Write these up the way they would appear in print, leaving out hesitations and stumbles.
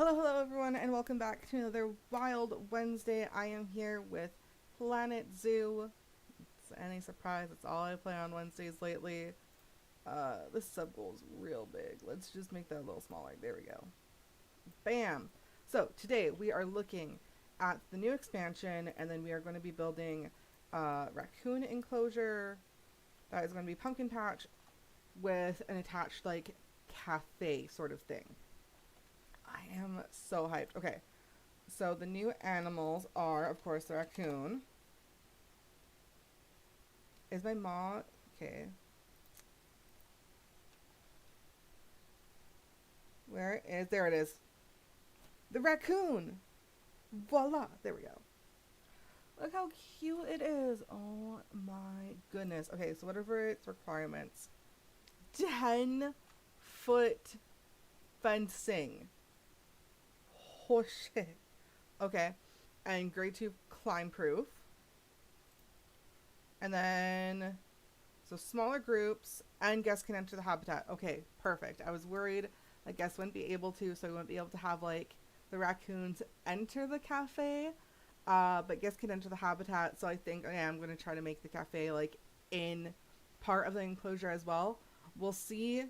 Hello everyone, and welcome back to another Wild Wednesday. I am here with Planet Zoo. It's any surprise, it's all I play on Wednesdays lately. This sub goal is real big. Let's just make that a little smaller. There we go. Bam! So, today we are looking at the new expansion, and then we are going to be building Raccoon Enclosure. That is going to be Pumpkin Patch with an attached, like, cafe sort of thing. I am so hyped. Okay, so the new animals are, of course, the raccoon. Is my mom... Okay. Where is... There it is. The raccoon! Voila! There we go. Look how cute it is. Oh my goodness. Okay, so whatever its requirements. 10-foot fencing. Oh shit. Okay. And grade 2 climb proof. And then, so smaller groups and guests can enter the habitat. Okay, perfect. I was worried that guests wouldn't be able to, so we wouldn't be able to have like the raccoons enter the cafe. But guests can enter the habitat. So I think, okay, I'm going to try to make the cafe like in part of the enclosure as well. We'll see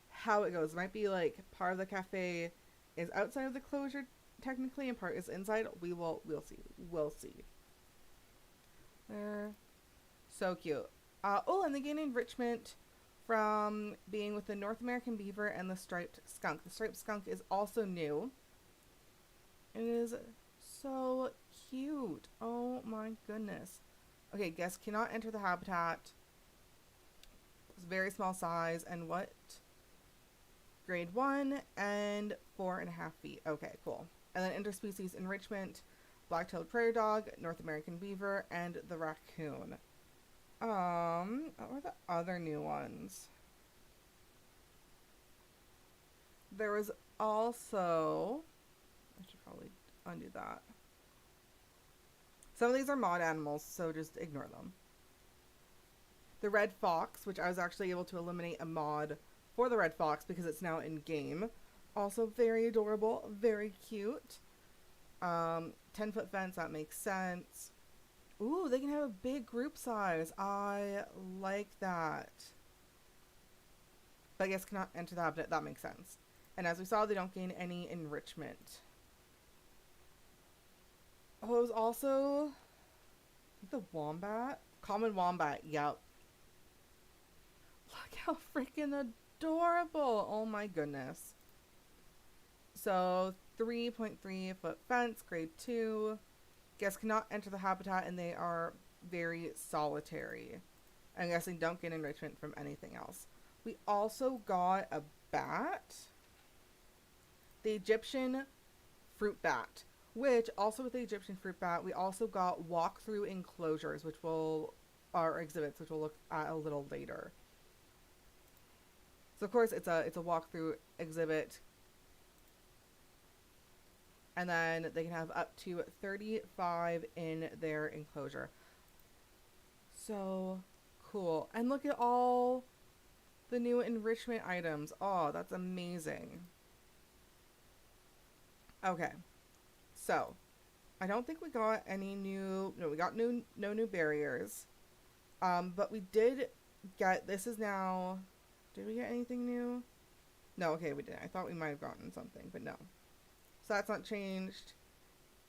how it goes. It might be like part of the cafe is outside of the closure technically and part is inside. We'll see. They're so cute. And they gain enrichment from being with the North American beaver and the striped skunk. The striped skunk is also new. It is so cute. Oh my goodness. Okay, guests cannot enter the habitat. It's very small size. And what? Grade 1 and 4.5 feet. Okay, cool. And then interspecies enrichment, black-tailed prairie dog, North American beaver, and the raccoon. What were the other new ones? There was also... I should probably undo that. Some of these are mod animals, so just ignore them. The red fox, which I was actually able to eliminate a mod for the red fox because it's now in game. Also very adorable, very cute. 10-foot fence, that makes sense. Ooh, they can have a big group size. I like that. But I guess cannot enter the habitat, that makes sense. And as we saw, they don't gain any enrichment. Oh, it was also the wombat? Common wombat, yep. Look how freaking adorable. Oh my goodness. So 3.3 foot fence, grade 2. Guests cannot enter the habitat and they are very solitary. I'm guessing don't get enrichment from anything else. We also got a bat. The Egyptian fruit bat. Which, also with the Egyptian fruit bat, we also got walkthrough enclosures, which are exhibits, which we'll look at a little later. So of course it's a walkthrough exhibit. And then they can have up to 35 in their enclosure. So cool. And look at all the new enrichment items. Oh, that's amazing. Okay. So, I don't think we got any new... No, we got no new barriers. But we did get... This is now... Did we get anything new? No, okay, we didn't. I thought we might have gotten something, but no. So that's not changed.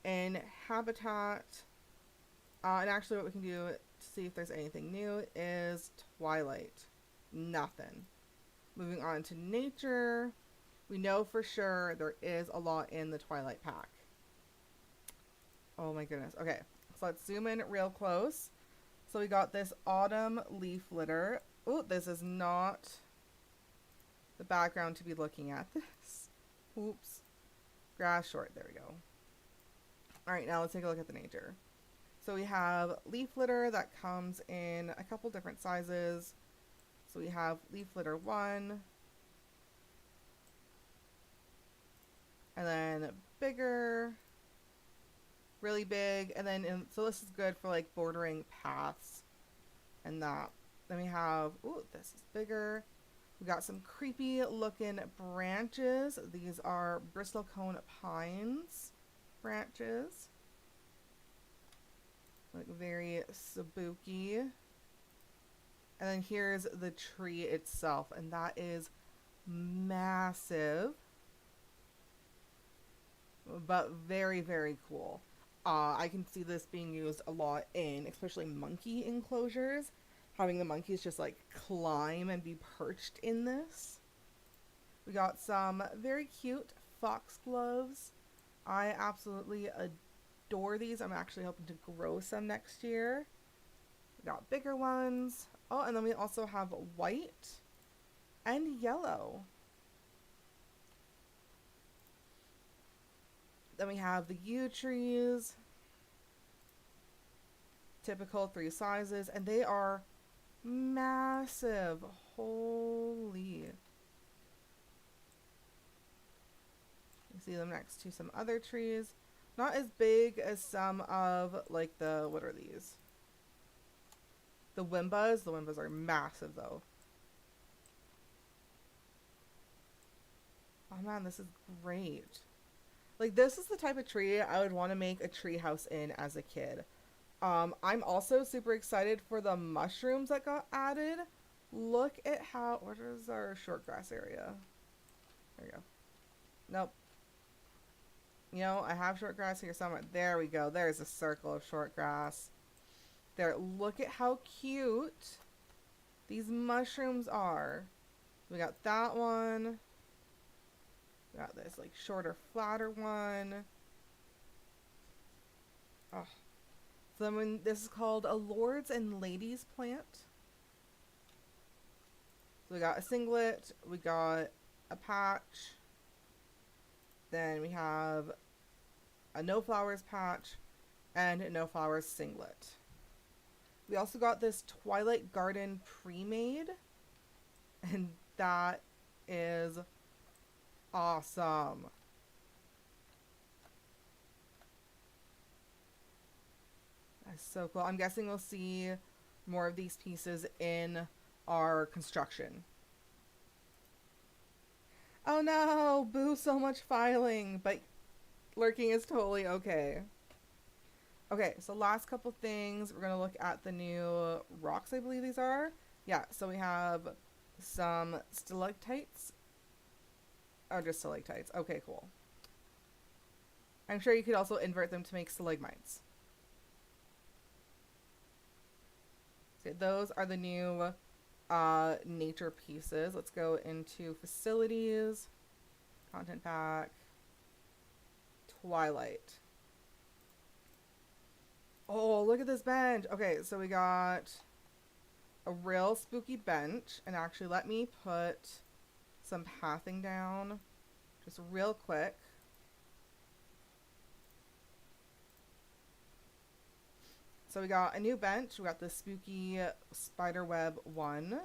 In habitat, and actually what we can do to see if there's anything new is Twilight. Nothing. Moving on to nature, we know for sure there is a lot in the Twilight pack. Oh my goodness. Okay, so let's zoom in real close. So we got this autumn leaf litter. Oh, this is not the background to be looking at this. Oops. Grass short, there we go. Alright, now let's take a look at the nature. So we have leaf litter that comes in a couple different sizes. So we have leaf litter 1. And then bigger, really big, and then, so this is good for like bordering paths and that. Then we have, ooh, this is bigger. We got some creepy looking branches. These are bristlecone pines branches. Like very spooky. And then here's the tree itself, and that is massive. But very, very cool. I can see this being used a lot in especially monkey enclosures. Having the monkeys just like climb and be perched in this. We got some very cute foxgloves. I absolutely adore these. I'm actually hoping to grow some next year. We got bigger ones. Oh, and then we also have white and yellow. Then we have the yew trees. Typical 3 sizes, and they are massive. Holy. You see them next to some other trees. Not as big as some of like the, what are these? The wimbas. The wimbas are massive though. Oh man, this is great. Like, this is the type of tree I would want to make a tree house in as a kid. I'm also super excited for the mushrooms that got added. Look at how... What is our short grass area? There we go. Nope. You know, I have short grass here somewhere. There we go. There's a circle of short grass. There. Look at how cute these mushrooms are. We got that one. Got this like shorter, flatter one. Oh. So then this is called a lords and ladies plant. So we got a singlet, we got a patch, then we have a no flowers patch, and a no flowers singlet. We also got this Twilight Garden pre-made, and that is awesome. That's so cool. I'm guessing we'll see more of these pieces in our construction. Oh no! Boo, so much filing, but lurking is totally okay. Okay, so last couple things. We're gonna look at the new rocks, I believe these are. Yeah, so we have some stalactites. Oh, just stalactites. Okay, cool. I'm sure you could also invert them to make stalagmites. So those are the new nature pieces. Let's go into facilities, content pack, Twilight. Oh, look at this bench. Okay, so we got a real spooky bench. And actually, let me put some pathing down just real quick. So we got a new bench. We got the spooky spiderweb one.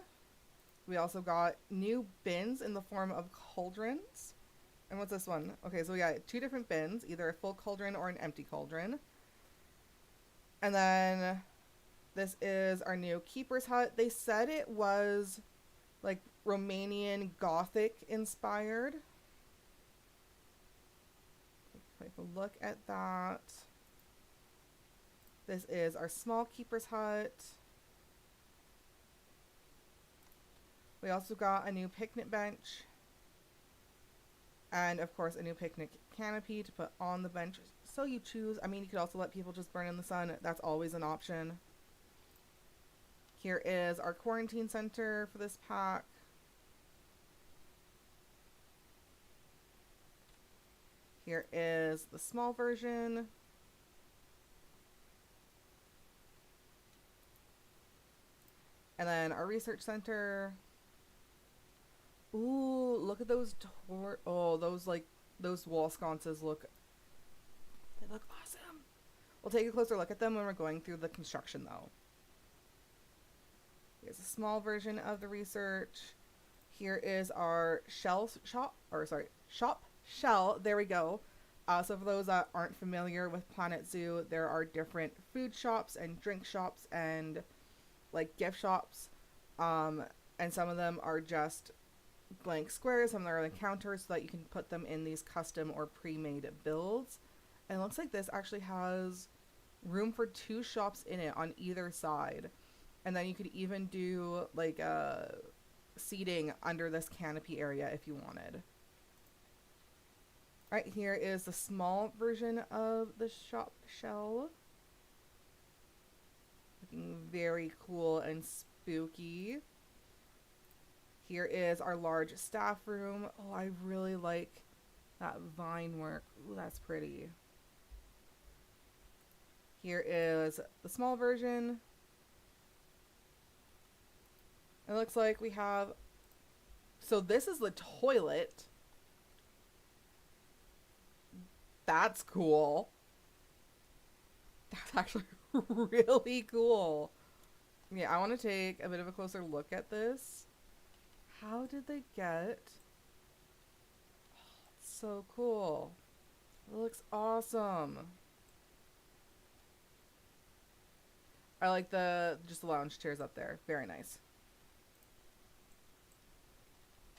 We also got new bins in the form of cauldrons. And what's this one? Okay, so we got 2 different bins, either a full cauldron or an empty cauldron. And then this is our new keeper's hut. They said it was like Romanian Gothic inspired. Take a look at that. This is our small keeper's hut. We also got a new picnic bench. And of course a new picnic canopy to put on the bench. So you choose. I mean, you could also let people just burn in the sun. That's always an option. Here is our quarantine center for this pack. Here is the small version. And then our research center. Ooh, look at those those wall sconces look, they look awesome. We'll take a closer look at them when we're going through the construction though. Here's a small version of the research. Here is our shop shell. There we go. So for those that aren't familiar with Planet Zoo, there are different food shops and drink shops and like gift shops. And some of them are just blank squares on their counters so that you can put them in these custom or pre-made builds. And it looks like this actually has room for 2 shops in it on either side. And then you could even do like seating under this canopy area if you wanted. All right, here is the small version of the shop shell. Looking very cool and spooky. Here is our large staff room. Oh, I really like that vine work. Ooh, that's pretty. Here is the small version. It looks like we have... So this is the toilet. That's cool. That's actually really cool. Yeah, I want to take a bit of a closer look at this. How did they get... Oh, it's so cool. It looks awesome. I like just the lounge chairs up there. Very nice.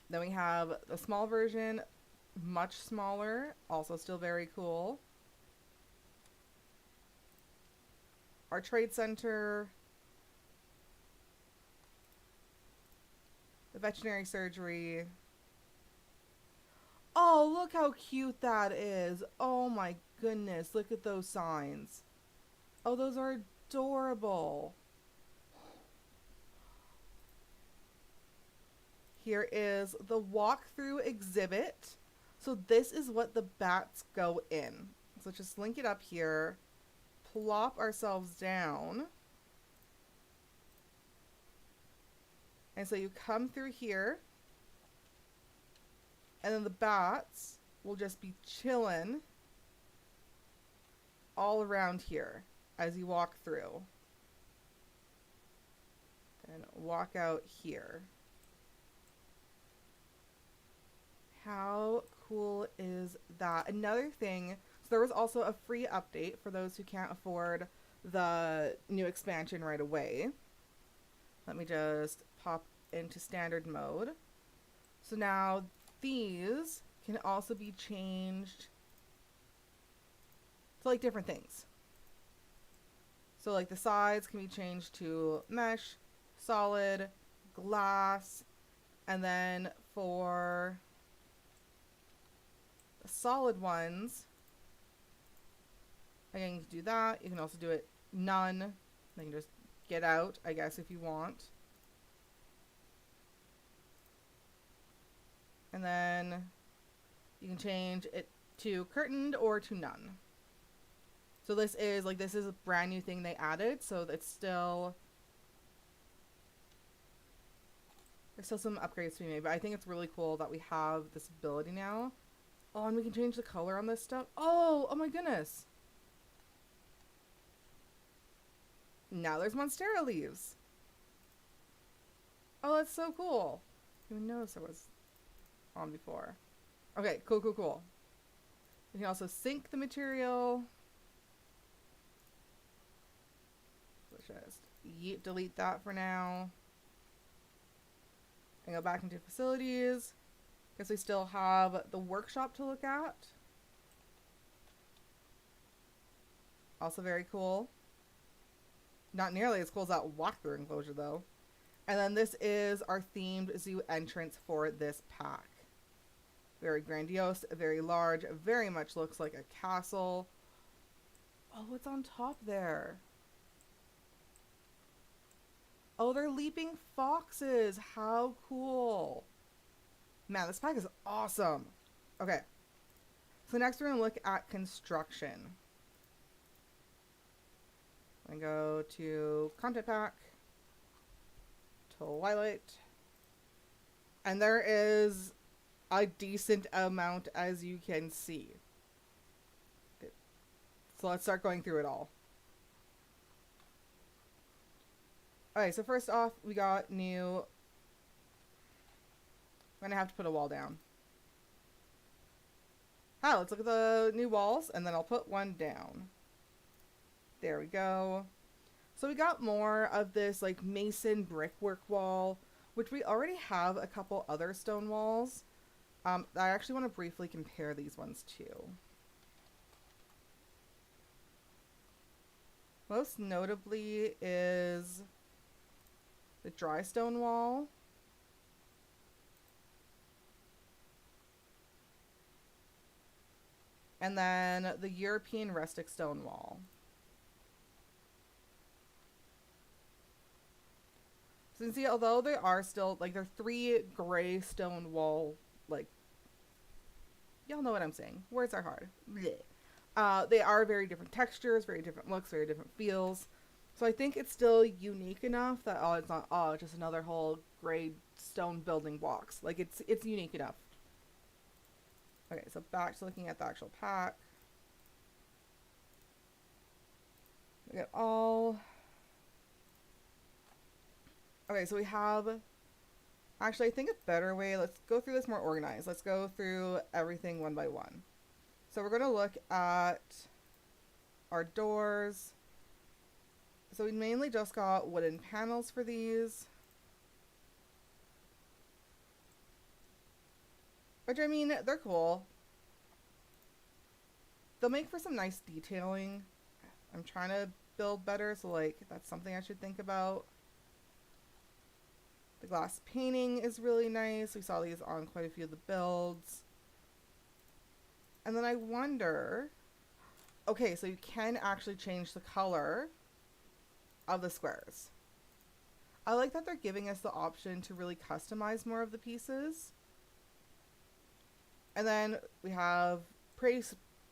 Then we have the small version, much smaller, also still very cool. Our trade center, the veterinary surgery. Oh, look how cute that is. Oh my goodness, look at those signs. Oh, those are adorable. Here is the walkthrough exhibit. So this is what the bats go in. So just link it up here, plop ourselves down. And so you come through here, and then the bats will just be chilling all around here as you walk through. And walk out here. How cool is that? Another thing, so there was also a free update for those who can't afford the new expansion right away. Let me just pop into standard mode. So now these can also be changed to like different things. So like the sides can be changed to mesh, solid, glass, and then for the solid ones, again, you can do that. You can also do it none. They can just get out, I guess, if you want. And then you can change it to curtained or to none. So this is a brand new thing they added, so it's still... There's still some upgrades to be made, but I think it's really cool that we have this ability now. Oh, and we can change the color on this stuff. Oh my goodness. Now there's Monstera leaves. Oh, that's so cool. I didn't even notice it was on before. Okay, cool. You can also sync the material. Let's just delete that for now. And go back into facilities. Guess we still have the workshop to look at. Also very cool. Not nearly as cool as that walkthrough enclosure though. And then this is our themed zoo entrance for this pack. Very grandiose, very large, very much looks like a castle. Oh, what's on top there? Oh, they're leaping foxes. How cool. Man, this pack is awesome. Okay. So next we're going to look at construction. I'm going to go to content pack. Twilight. And there is a decent amount, as you can see. So let's start going through it all. Alright, so first off, we got new... I'm gonna have to put a wall down. Ah, let's look at the new walls, and then I'll put one down. There we go. So we got more of this, like, mason brickwork wall which we already have a couple other stone walls. I actually want to briefly compare these ones too. Most notably is the dry stone wall. And then the European rustic stone wall. So you can see, although they are still, like, they're 3 gray stone wall, like, y'all know what I'm saying. Words are hard. Blech. They are very different textures, very different looks, very different feels. So I think it's still unique enough that, oh, it's not, oh, just another whole gray stone building blocks. Like, it's unique enough. Okay, so back to looking at the actual pack. We got all... Okay, so we have... Actually, I think a better way, let's go through this more organized. Let's go through everything one by one. So we're going to look at our doors. So we mainly just got wooden panels for these. Which, I mean, they're cool. They'll make for some nice detailing. I'm trying to build better, so, like, that's something I should think about. The glass painting is really nice. We saw these on quite a few of the builds. And then I wonder... Okay, so you can actually change the color of the squares. I like that they're giving us the option to really customize more of the pieces. And then we have pretty,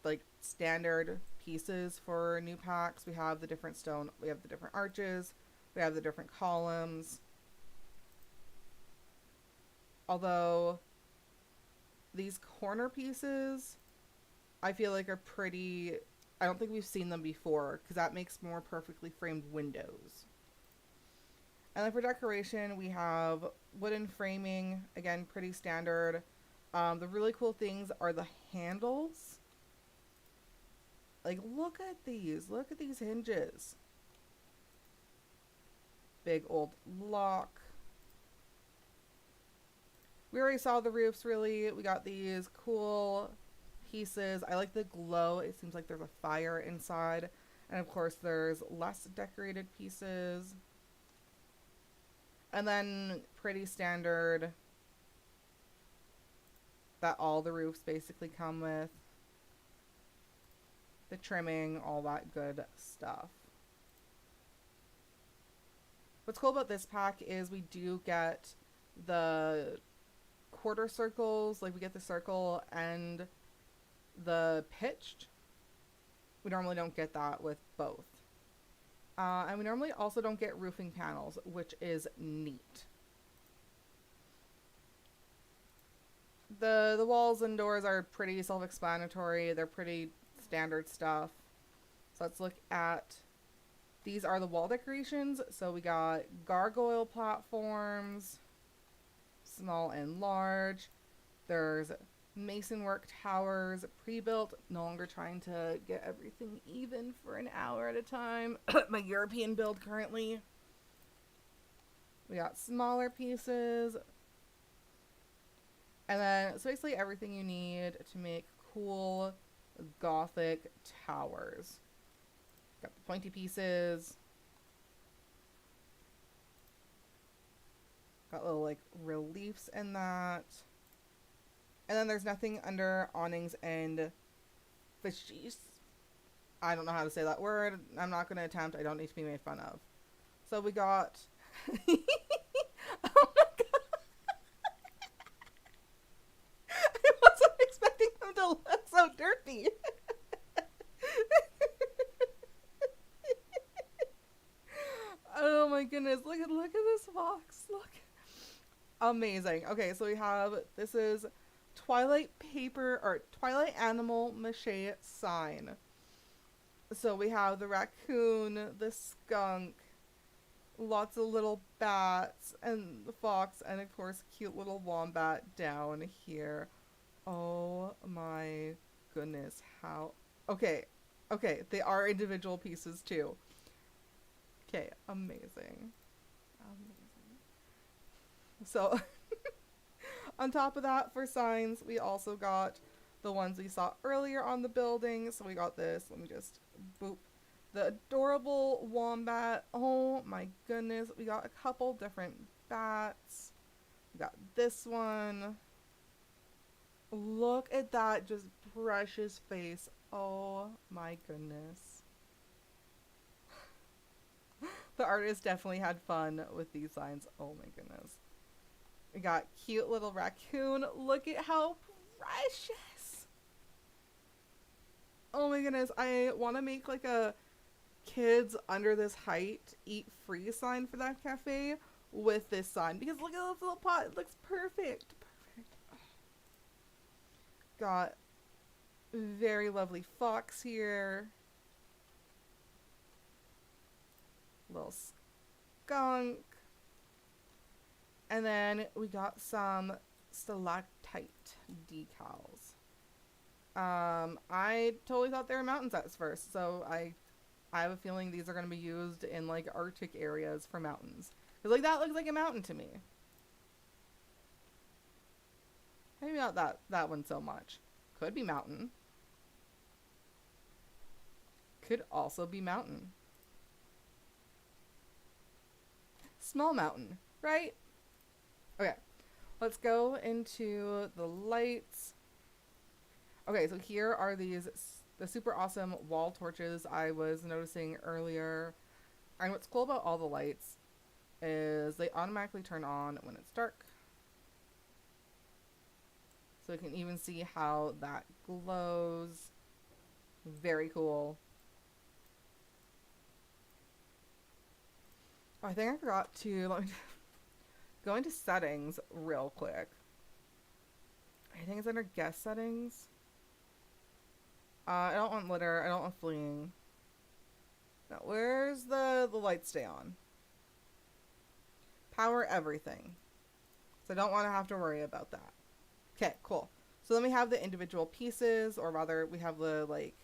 like, standard pieces for new packs. We have the different stone, we have the different arches, we have the different columns. Although these corner pieces, I feel like are pretty, I don't think we've seen them before, because that makes more perfectly framed windows. And then for decoration, we have wooden framing, again, pretty standard. The really cool things are the handles. Like, look at these hinges. Big old lock. We already saw the roofs, really. We got these cool pieces. I like the glow. It seems like there's a fire inside. And of course, there's less decorated pieces. And then pretty standard that all the roofs basically come with. The trimming, all that good stuff. What's cool about this pack is we do get the quarter circles, like we get the circle and the pitched. We normally don't get that with both. And we normally also don't get roofing panels, which is neat. The walls and doors are pretty self-explanatory. They're pretty standard stuff. So let's look at, these are the wall decorations. So we got gargoyle platforms, small and large. There's mason work towers, pre-built, no longer trying to get everything even for an hour at a time. My European build currently. We got smaller pieces. And then it's basically everything you need to make cool Gothic towers. Got the pointy pieces. Got little, like, reliefs in that. And then there's nothing under awnings and fascies. I don't know how to say that word. I'm not going to attempt. I don't need to be made fun of. So we got... Oh my god. I wasn't expecting them to look so dirty. Oh my goodness. Look at this box. Look. Amazing. Okay, so we have, this is Twilight paper, or Twilight animal mache sign. So we have the raccoon, the skunk, lots of little bats, and the fox, and of course cute little wombat down here. Oh my goodness, how... Okay, they are individual pieces too. Okay, amazing. So on top of that, for signs, we also got the ones we saw earlier on the building. So we got this. Let me just boop. The adorable wombat. Oh my goodness. We got a couple different bats. We got this one. Look at that just precious face. Oh my goodness. The artist definitely had fun with these signs. Oh my goodness. We got cute little raccoon. Look at how precious. Oh my goodness. I want to make like a kids under this height eat free sign for that cafe with this sign, because look at this little pot. It looks perfect. Perfect. Got very lovely fox here. Little skunk. And then we got some stalactite decals. I totally thought they were mountains at first, so I have a feeling these are going to be used in like Arctic areas for mountains. Cause like that looks like a mountain to me. Maybe not that one so much. Could be mountain. Could also be mountain. Small mountain, right? Okay, let's go into the lights. Okay, so here are the super awesome wall torches I was noticing earlier. And what's cool about all the lights is they automatically turn on when it's dark. So you can even see how that glows. Very cool. Oh, I think I forgot to let me go into settings real quick. I think it's under guest settings. I don't want litter. I don't want fleeing. Now, where's the light stay on? Power everything. So I don't want to have to worry about that. Okay, cool. So then we have the individual pieces, or rather, we have the, like,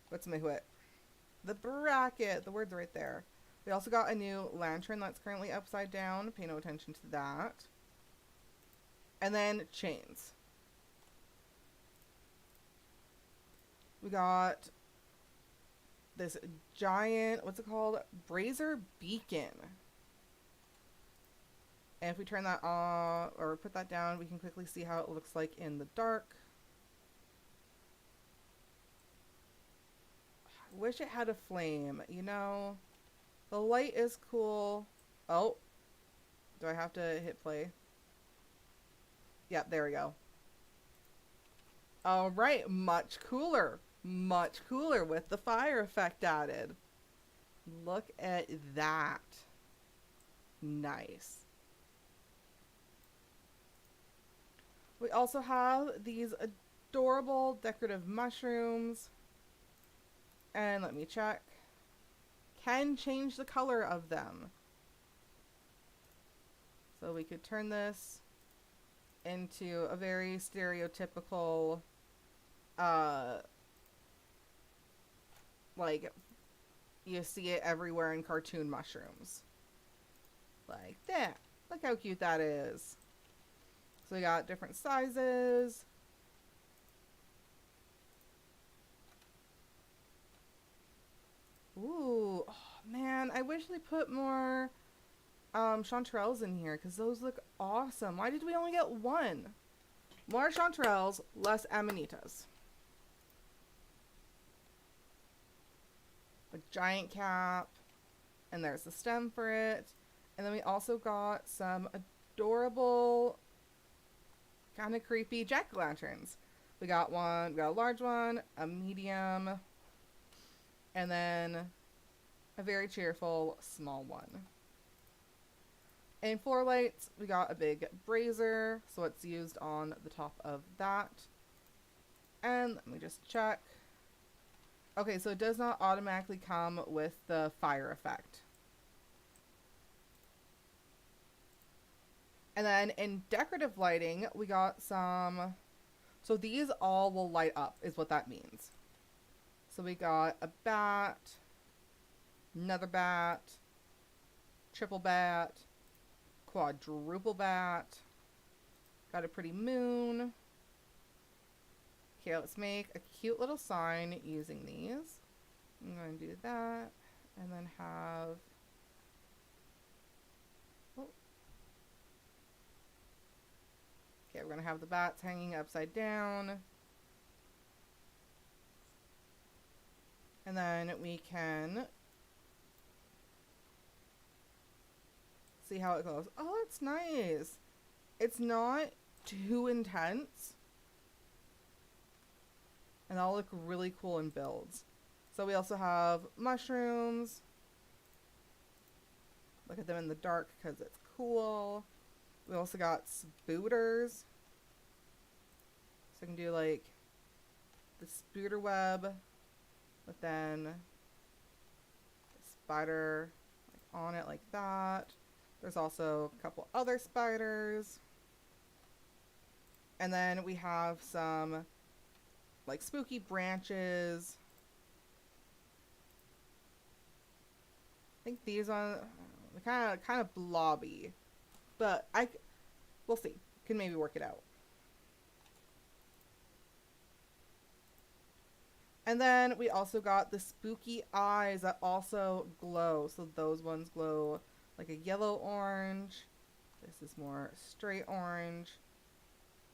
what's my whip? The bracket. The words are right there. We also got a new lantern that's currently upside down. Pay no attention to that. And then chains. We got this giant, what's it called? Brazier beacon. And if we turn that on, or put that down, we can quickly see how it looks like in the dark. I wish it had a flame, you know? The light is cool. Oh. Do I have to hit play? Yep, there we go. Alright, much cooler. Much cooler with the fire effect added. Look at that. Nice. We also have these adorable decorative mushrooms. And let me check. Can change the color of them. So we could turn this into a very stereotypical, like, you see it everywhere in cartoon mushrooms. Like that. Look how cute that is. So we got different sizes. Ooh, oh, man, I wish they put more chanterelles in here, because those look awesome. Why did we only get one? More chanterelles, less amanitas. A giant cap, and there's the stem for it. And then we also got some adorable, kind of creepy jack-o'-lanterns. We got a large one, a medium, and then a very cheerful small one. And floor lights, we got a big brazier, so it's used on the top of that. And let me just check. Okay, so it does not automatically come with the fire effect. And then in decorative lighting, we got some... So these all will light up, is what that means. So we got a bat, another bat, triple bat, quadruple bat. Got a pretty moon. Okay, let's make a cute little sign using these. I'm going to do that. And then have... Oh. Okay, we're going to have the bats hanging upside down. And then we can see how it goes. Oh, that's nice. It's not too intense. And that'll look really cool in builds. So we also have mushrooms. Look at them in the dark because it's cool. We also got spooters. So I can do like the spooter web, but then the spider like on it like that. There's also a couple other spiders. And then we have some like spooky branches. I think these are kind of blobby, but we'll see. Can maybe work it out. And then we also got the spooky eyes that also glow. So those ones glow like a yellow orange. This is more straight orange.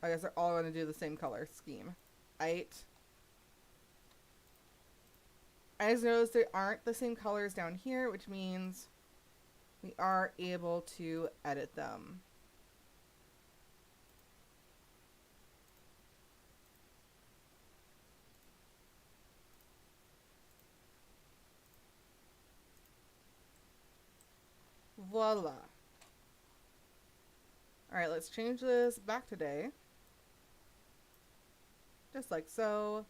I guess they're all going to do the same color scheme. Right? I just noticed they aren't the same colors down here, which means we are able to edit them. Voila. Alright, let's change this back to day. Just like so.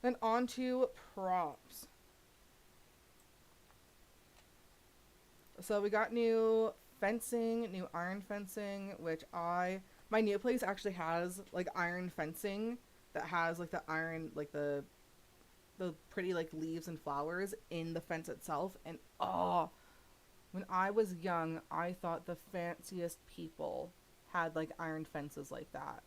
Then on to props. So we got new fencing, new iron fencing, which my new place actually has like iron fencing that has like the iron, like the pretty like leaves and flowers in the fence itself. And oh, when I was young, I thought the fanciest people had like iron fences like that.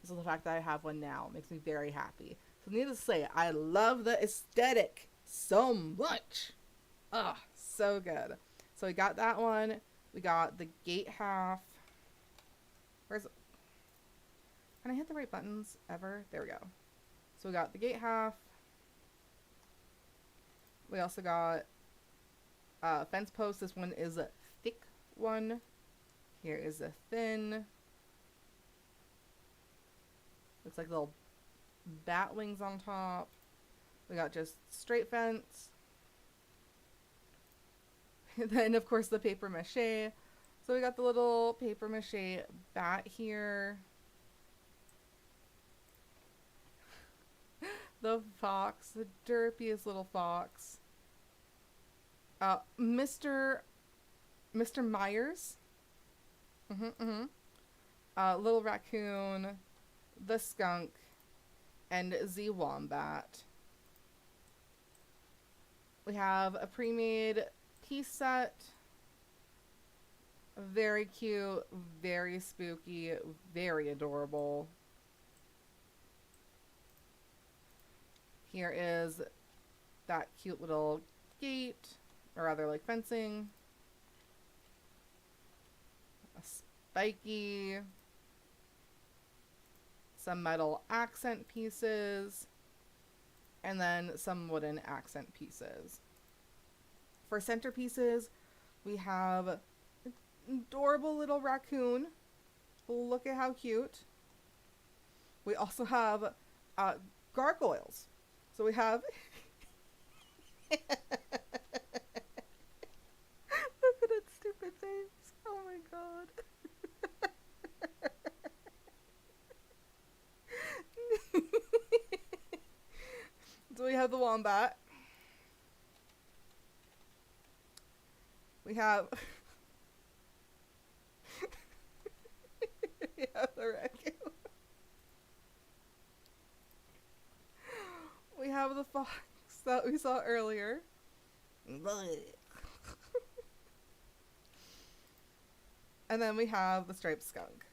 So the fact that I have one now makes me very happy. So needless to say, I love the aesthetic so much. Oh, so good. So we got that one. We got the gate half. Where's it? Can I hit the right buttons ever? There we go. So we got the gate half. We also got fence post. This one is a thick one. Here is a thin. Looks like little bat wings on top. We got just straight fence. And then, of course, the paper mache. So we got the little paper mache bat here. The fox, the derpiest little fox. Mr. Myers. Little raccoon, the skunk, and the wombat. We have a pre-made piece set. Very cute, very spooky, very adorable. Here is that cute little gate, or rather like fencing. A spiky. Some metal accent pieces. And then some wooden accent pieces. For centerpieces, we have an adorable little raccoon. Look at how cute. We also have gargoyles. So we have... Look at its stupid face. Oh my god. So we have the wombat. We have... we have the raccoon. We have the fox that we saw earlier. And then we have the striped skunk.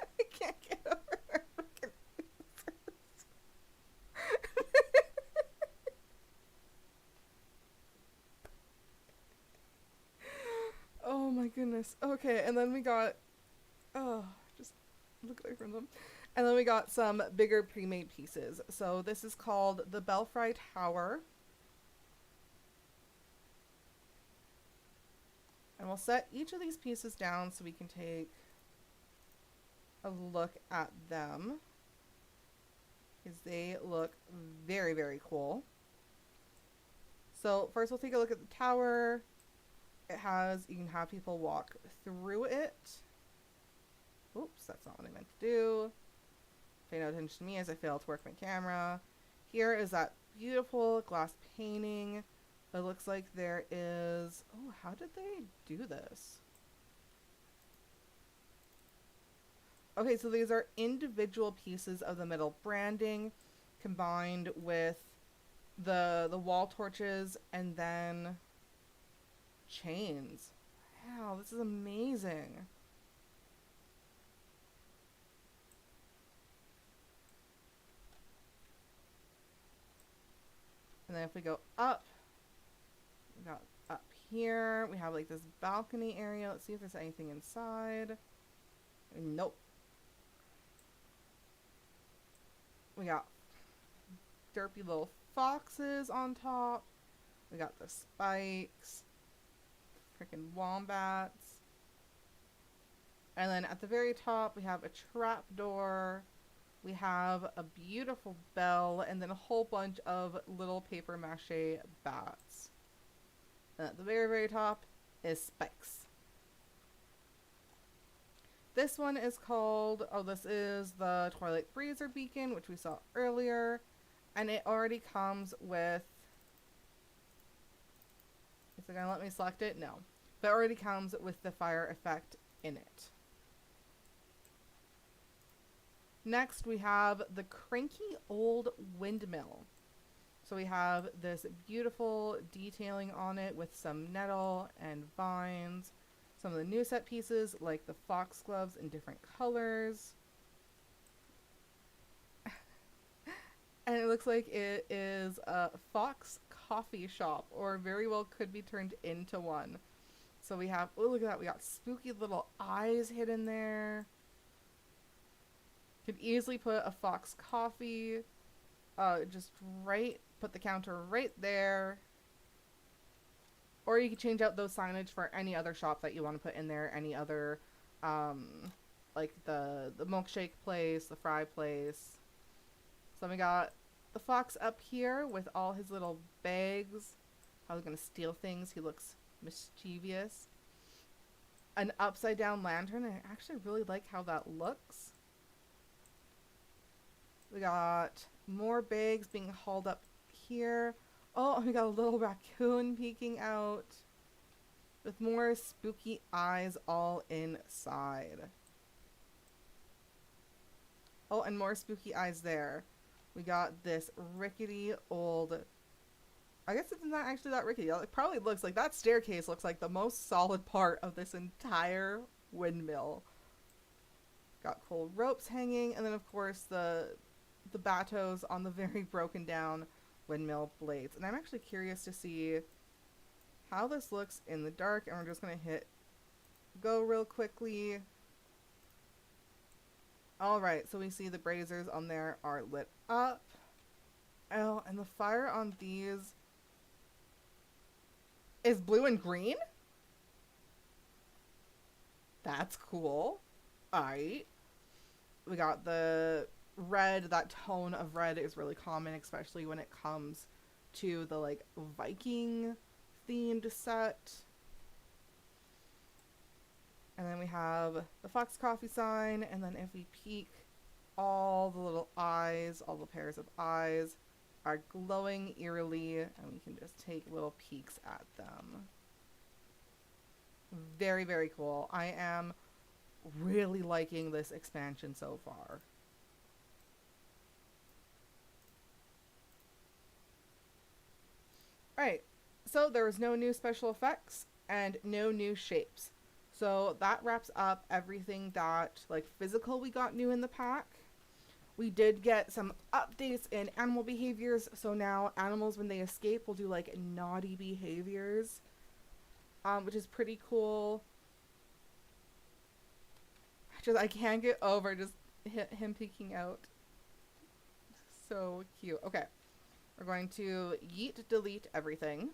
I can't get over her freaking Oh my goodness. Okay, and then we got oh, just look away from them. And then we got some bigger pre-made pieces. So this is called the Belfry Tower. And we'll set each of these pieces down so we can take a look at them. Because they look very, very cool. So first we'll take a look at the tower. It has, you can have people walk through it. Oops, that's not what I meant to do. Pay no attention to me as I fail to work my camera. Here is that beautiful glass painting. It looks like there is... Oh, how did they do this? Okay, so these are individual pieces of the metal branding combined with the wall torches and then chains. Wow, this is amazing. And then if we go up, we got up here, we have like this balcony area. Let's see if there's anything inside. Nope. We got derpy little foxes on top. We got the spikes. Freaking wombats. And then at the very top, we have a trap door. We have a beautiful bell, and then a whole bunch of little paper mache bats. And at the very, very top is spikes. This one is called, oh, this is the Twilight Brazier Beacon, which we saw earlier. And it already comes with, is it gonna let me select it? No. But it already comes with the fire effect in it. Next, we have the Cranky Old Windmill. So we have this beautiful detailing on it with some nettle and vines. Some of the new set pieces, like the foxgloves in different colors. And it looks like it is a fox coffee shop, or very well could be turned into one. So we have, oh, look at that, we got spooky little eyes hidden there. Could easily put a fox coffee, just right, put the counter right there. Or you could change out those signage for any other shop that you want to put in there, any other, like the milkshake place, the fry place. So we got the fox up here with all his little bags. Probably gonna steal things, he looks mischievous. An upside down lantern, I actually really like how that looks. We got more bags being hauled up here. Oh, we got a little raccoon peeking out with more spooky eyes all inside. Oh, and more spooky eyes there. We got this rickety old... I guess it's not actually that rickety. It probably looks like that staircase looks like the most solid part of this entire windmill. Got cool ropes hanging, and then of course the bateaus on the very broken down windmill blades. And I'm actually curious to see how this looks in the dark, and we're just gonna hit go real quickly. Alright, so we see the braziers on there are lit up. Oh, and the fire on these is blue and green? That's cool. Alright. We got the red. That tone of red is really common, especially when it comes to the like Viking themed set. And then we have the fox coffee sign, and then if we peek, all the little eyes, all the pairs of eyes are glowing eerily, and we can just take little peeks at them. Very, very cool. I am really liking this expansion so far. Alright, So there was no new special effects and no new shapes. So that wraps up everything that like physical we got new in the pack. We did get some updates in animal behaviors. So now animals, when they escape, will do like naughty behaviors, which is pretty cool. I can't get over just him peeking out. So cute. Okay, we're going to yeet delete everything.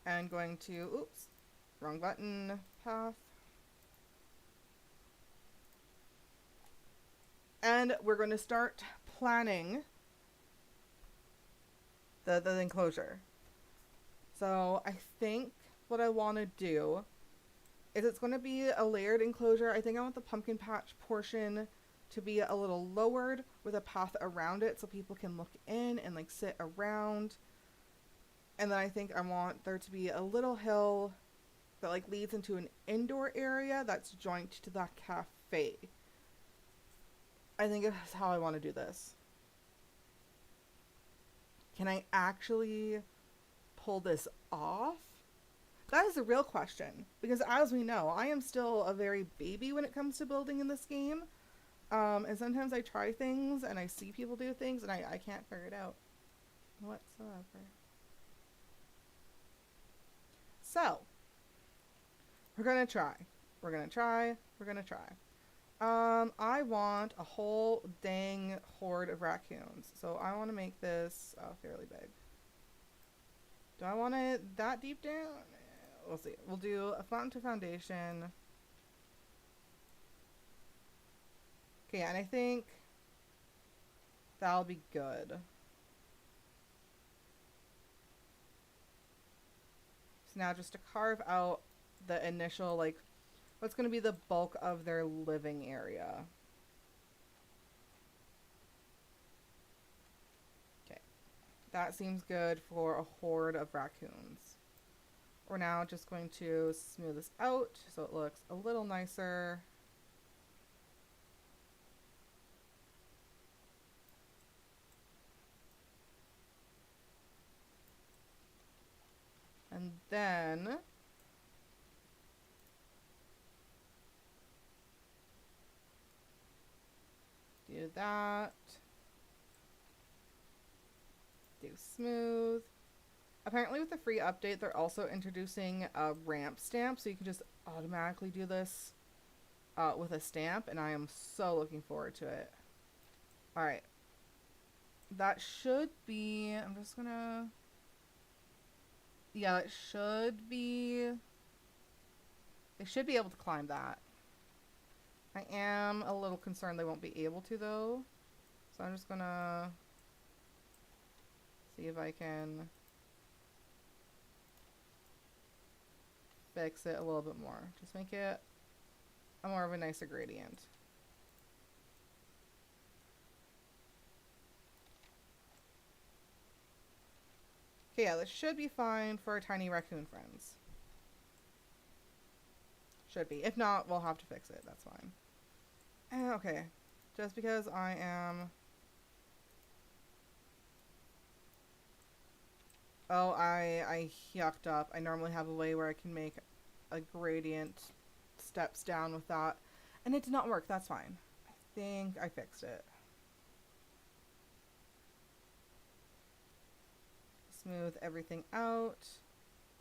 And going to, oops, wrong button, path. And we're going to start planning the enclosure. So I think what I want to do is it's going to be a layered enclosure. I think I want the pumpkin patch portion to be a little lowered with a path around it so people can look in and like sit around. And then I think I want there to be a little hill that like leads into an indoor area that's joined to that cafe. I think that's how I want to do this. Can I actually pull this off? That is a real question. Because as we know, I am still a very baby when it comes to building in this game. And sometimes I try things and I see people do things and I can't figure it out whatsoever. So, we're going to try. We're going to try. We're going to try. I want a whole dang horde of raccoons. So I want to make this fairly big. Do I want it that deep down? We'll see. We'll do a fountain to foundation. Okay, and I think that'll be good. So now just to carve out the initial, like, what's going to be the bulk of their living area. Okay. That seems good for a horde of raccoons. We're now just going to smooth this out so it looks a little nicer. And then do that. Do smooth. Apparently with the free update, they're also introducing a ramp stamp, so you can just automatically do this with a stamp, and I am so looking forward to it. Alright. That should be... I'm just gonna... Yeah, it should be... They should be able to climb that. I am a little concerned they won't be able to, though. So I'm just gonna... see if I can... fix it a little bit more. Just make it a more of a nicer gradient. Okay, yeah, this should be fine for our tiny raccoon friends. Should be. If not, we'll have to fix it. That's fine. Okay. Just because I am... Oh, I yucked up. I normally have a way where I can make a gradient steps down with that. And it did not work. That's fine. I think I fixed it. Smooth everything out.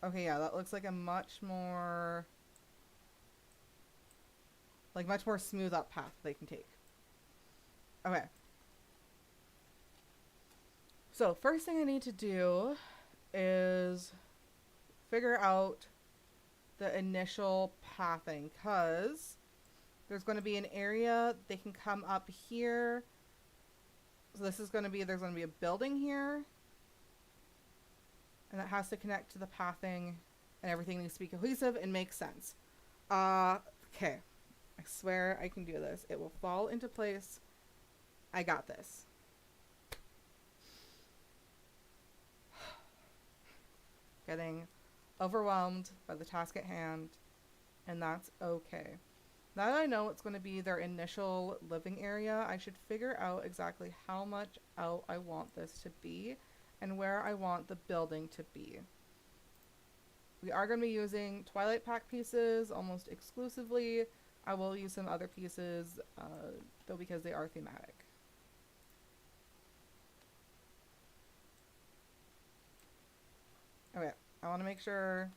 Okay, yeah, that looks like a much more... like, much more smooth up path they can take. Okay. So, first thing I need to do is figure out the initial pathing, because there's going to be an area they can come up here. So this is going to be, there's going to be a building here, and that has to connect to the pathing, and everything needs to be cohesive and make sense. Okay. I swear I can do this. It will fall into place. I got this. Getting overwhelmed by the task at hand, and that's okay. Now that I know it's going to be their initial living area, I should figure out exactly how much out I want this to be and where I want the building to be. We are going to be using Twilight pack pieces almost exclusively. I will use some other pieces, though, because they are thematic. Okay, I want to make sure.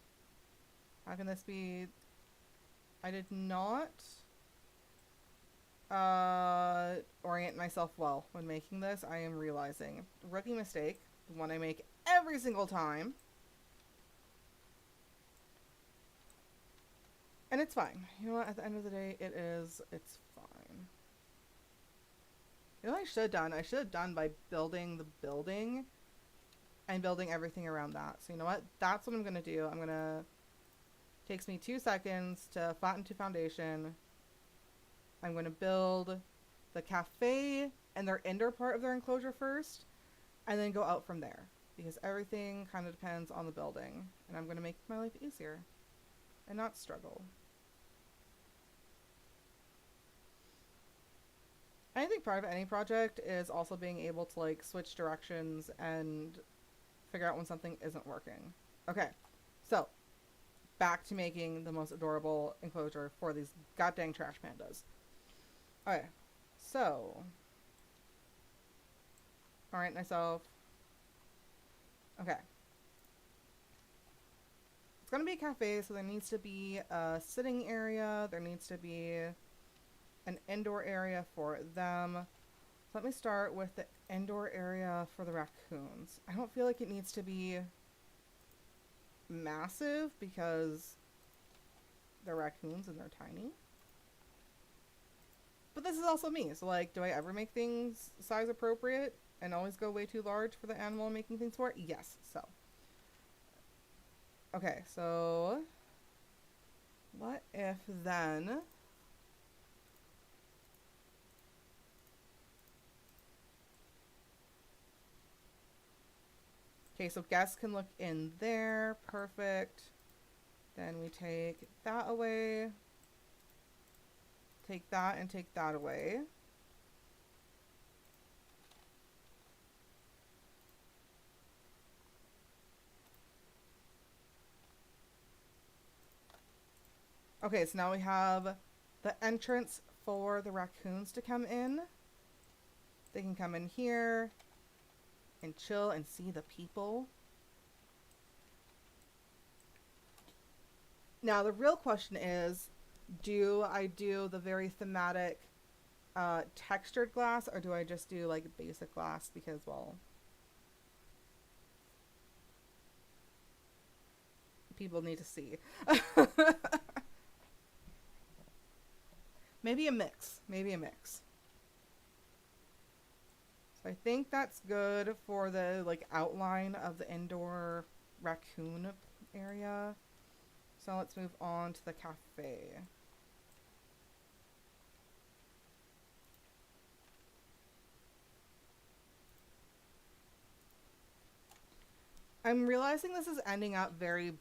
How can this be? I did not orient myself well when making this. I am realizing. Rookie mistake. The one I make every single time. And it's fine. You know what? At the end of the day, it's fine. You know what I should have done? I should have done by building the building and building everything around that. So you know what? That's what I'm going to do. I'm going to... Takes me 2 seconds to flatten to foundation. I'm going to build the cafe and their indoor part of their enclosure first, and then go out from there. Because everything kind of depends on the building. And I'm going to make my life easier and not struggle. I think part of any project is also being able to like switch directions and figure out when something isn't working. Okay, so back to making the most adorable enclosure for these goddamn trash pandas. Okay, so orient myself. Okay. It's gonna be a cafe, so there needs to be a sitting area. There needs to be an indoor area for them. So let me start with the indoor area for the raccoons. I don't feel like it needs to be massive because they're raccoons and they're tiny. But this is also me, so like, do I ever make things size appropriate and always go way too large for the animal I'm making things for? Yes, so. Okay, so what if then okay, so guests can look in there. Perfect. Then we take that away. Take that and take that away. Okay, so now we have the entrance for the raccoons to come in. They can come in here and chill and see the people. Now the real question is, do I do the very thematic textured glass, or do I just do like basic glass because, well, people need to see. Maybe a mix. Maybe a mix. So I think that's good for the like outline of the indoor raccoon area. So let's move on to the cafe. I'm realizing this is ending up very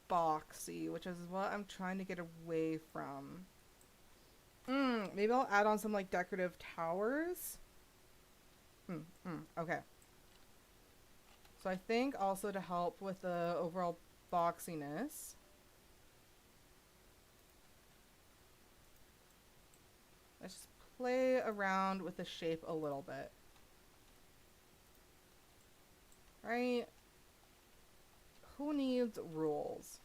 boxy, which is what I'm trying to get away from. Maybe I'll add on some like decorative towers. Okay. So I think also to help with the overall boxiness, let's just play around with the shape a little bit. Right? Who needs rules?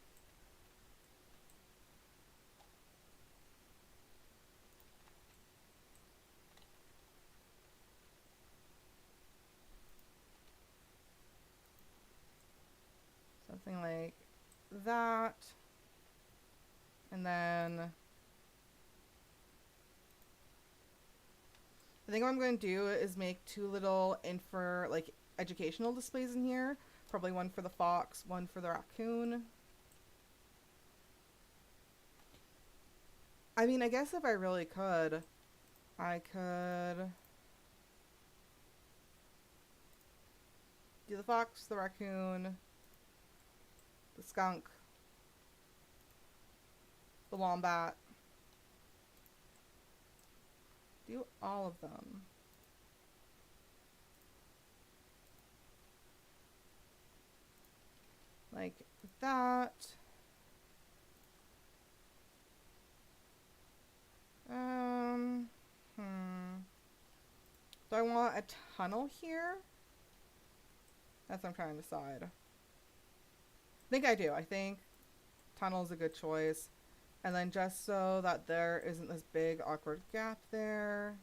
Something like that. And then I think what I'm going to do is make 2 little like educational displays in here. Probably one for the fox, one for the raccoon. I mean, I guess if I really could, I could do the fox, the raccoon, the skunk, the wombat, do all of them. Like that. Do I want a tunnel here? That's what I'm trying to decide. I think I do. I think tunnel is a good choice. And then just so that there isn't this big awkward gap there.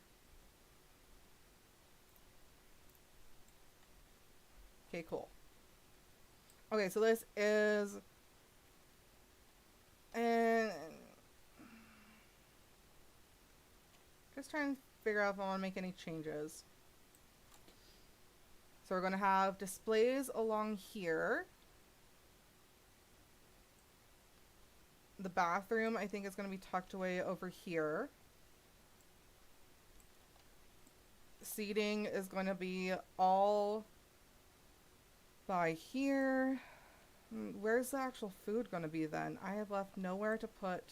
Okay, cool. Okay, so this is... And... Just trying to figure out if I want to make any changes. So we're going to have displays along here. The bathroom, I think, is going to be tucked away over here. Seating is going to be all by here. Where's the actual food going to be then? I have left nowhere to put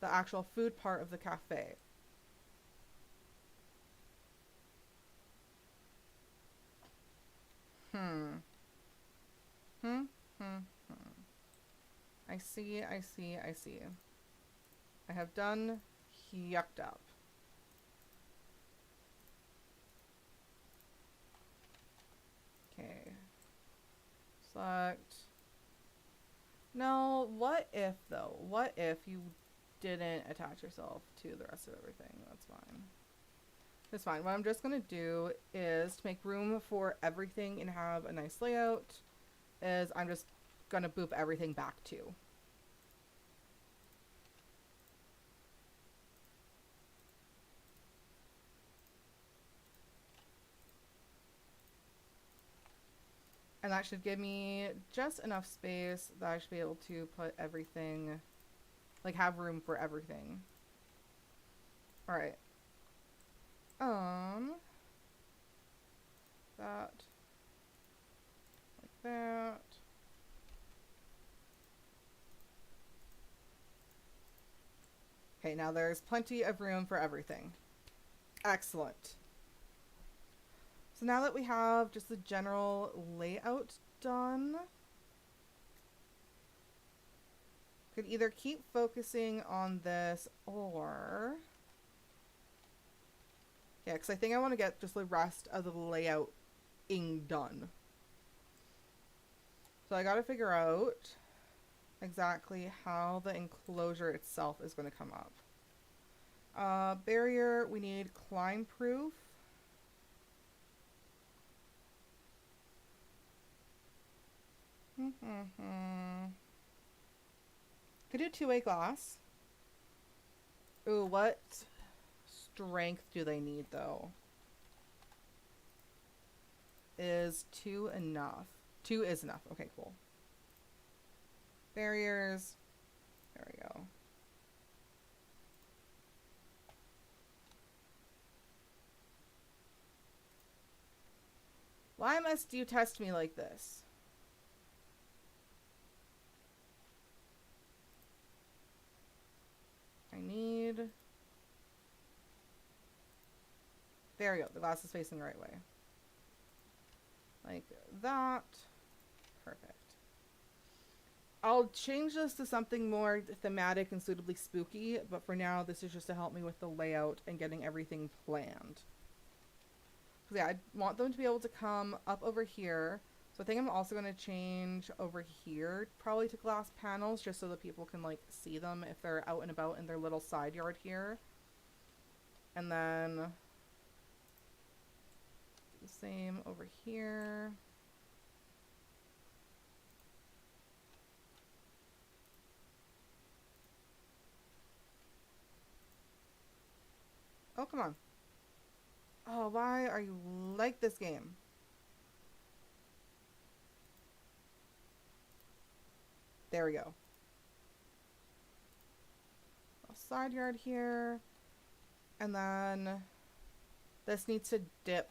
the actual food part of the cafe. I see. I have done yucked up. Okay. Select. No, what if though? What if you didn't attach yourself to the rest of everything? That's fine. That's fine. What I'm just going to do is to make room for everything and have a nice layout is I'm just going to boop everything back too. And that should give me just enough space that I should be able to put everything, like have room for everything. Alright. That. Like that. Okay, now there's plenty of room for everything. Excellent. So now that we have just the general layout done, could either keep focusing on this or... Yeah, because I think I want to get just the rest of the layouting done. So I gotta figure out exactly how the enclosure itself is going to come up. Barrier, we need climb proof. Could do two-way glass. Ooh, what strength do they need though? Is 2 enough? 2 is enough. Okay, cool. Barriers. There we go. Why must you test me like this? I need... There we go. The glass is facing the right way. Like that. Perfect. I'll change this to something more thematic and suitably spooky, but for now, this is just to help me with the layout and getting everything planned. So yeah, I want them to be able to come up over here. So I think I'm also going to change over here, probably to glass panels, just so that people can like see them if they're out and about in their little side yard here. And then do the same over here. Oh, come on. Oh, why are you like this game? There we go. A side yard here. And then this needs to dip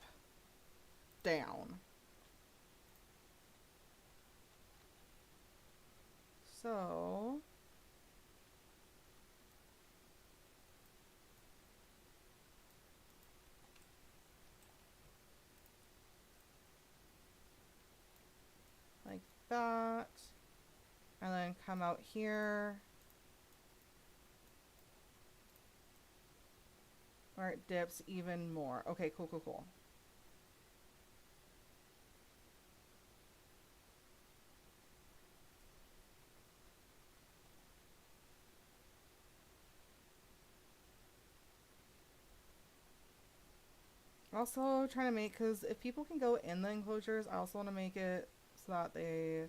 down. So... that. And then come out here. Where it dips even more. Okay, cool, cool, cool. Also trying to make, because if people can go in the enclosures, I also want to make it so that they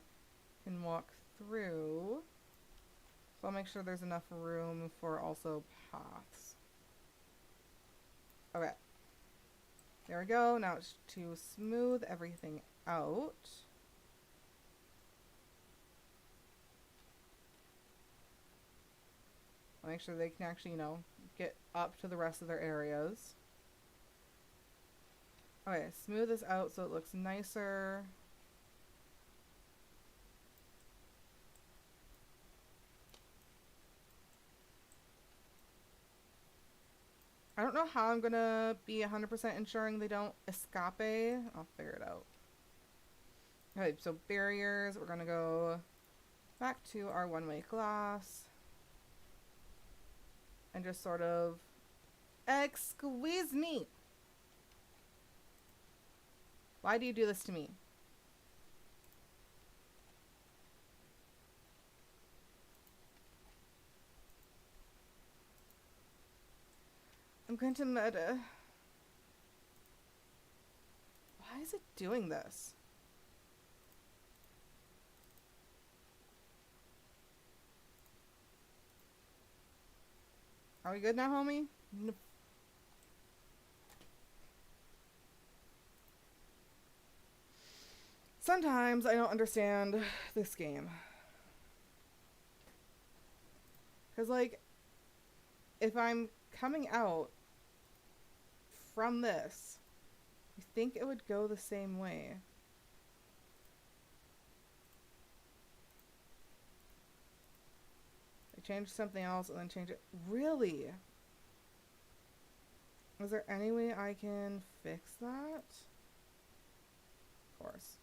can walk through. So I'll make sure there's enough room for also paths. Okay. There we go. Now it's to smooth everything out. I'll make sure they can actually, you know, get up to the rest of their areas. Okay, smooth this out so it looks nicer. I don't know how I'm gonna be 100% ensuring they don't escape. I'll figure it out. Okay, so barriers. We're gonna go back to our one-way glass. And just sort of... Excuse me! Why do you do this to me? I'm going to murder. Why is it doing this? Are we good now, homie? No. Sometimes I don't understand this game. Because, like, if I'm coming out from this, you think it would go the same way. I changed something else and then change it. Really? Is there any way I can fix that? Of course.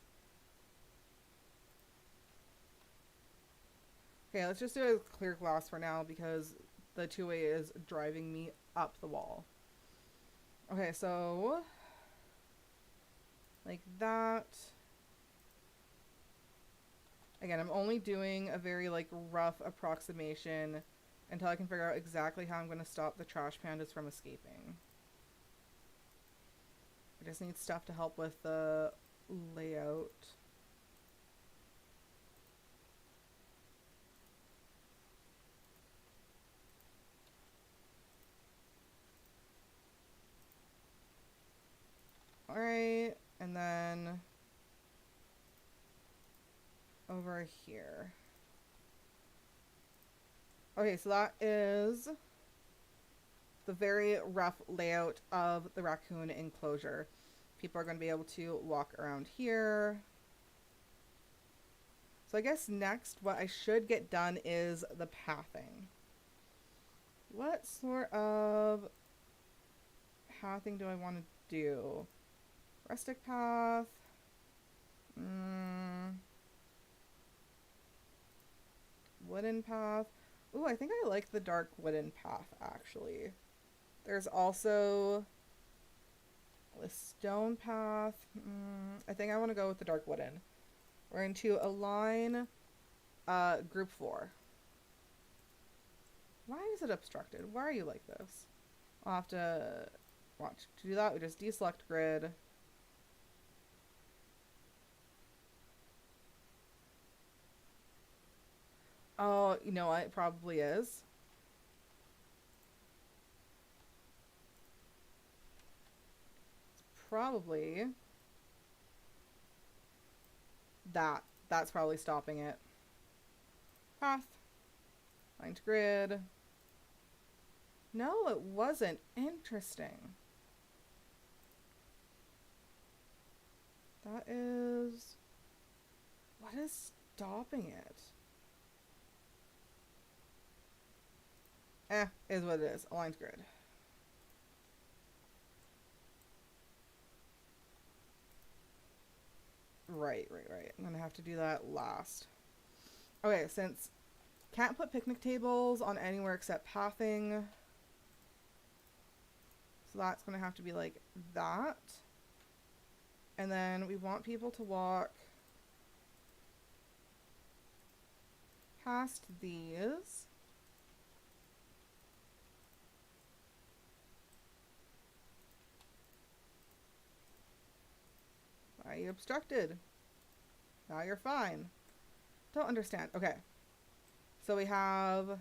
Okay, let's just do a clear glass for now because the two-way is driving me up the wall. Okay, so like that. Again, I'm only doing a very like rough approximation until I can figure out exactly how I'm going to stop the trash pandas from escaping. I just need stuff to help with the layout. Alright, and then over here. Okay, so that is the very rough layout of the raccoon enclosure. People are going to be able to walk around here. So I guess next what I should get done is the pathing. What sort of pathing do I want to do? Rustic path. Wooden path. Ooh, I think I like the dark wooden path, actually. There's also the stone path. I think I want to go with the dark wooden. We're going to align group 4. Why is it obstructed? Why are you like this? I'll have to watch. To do that, we just deselect grid. Oh, you know what? It probably is. It's probably that. That's probably stopping it. Path. Line to grid. No, it wasn't. Interesting. That is... What is stopping it? Is what it is. Aligned grid. Right, right, right. I'm gonna have to do that last. Okay, since can't put picnic tables on anywhere except pathing, so that's gonna have to be like that. And then we want people to walk past these. Why are you obstructed? Now you're fine. Don't understand. Okay. So we have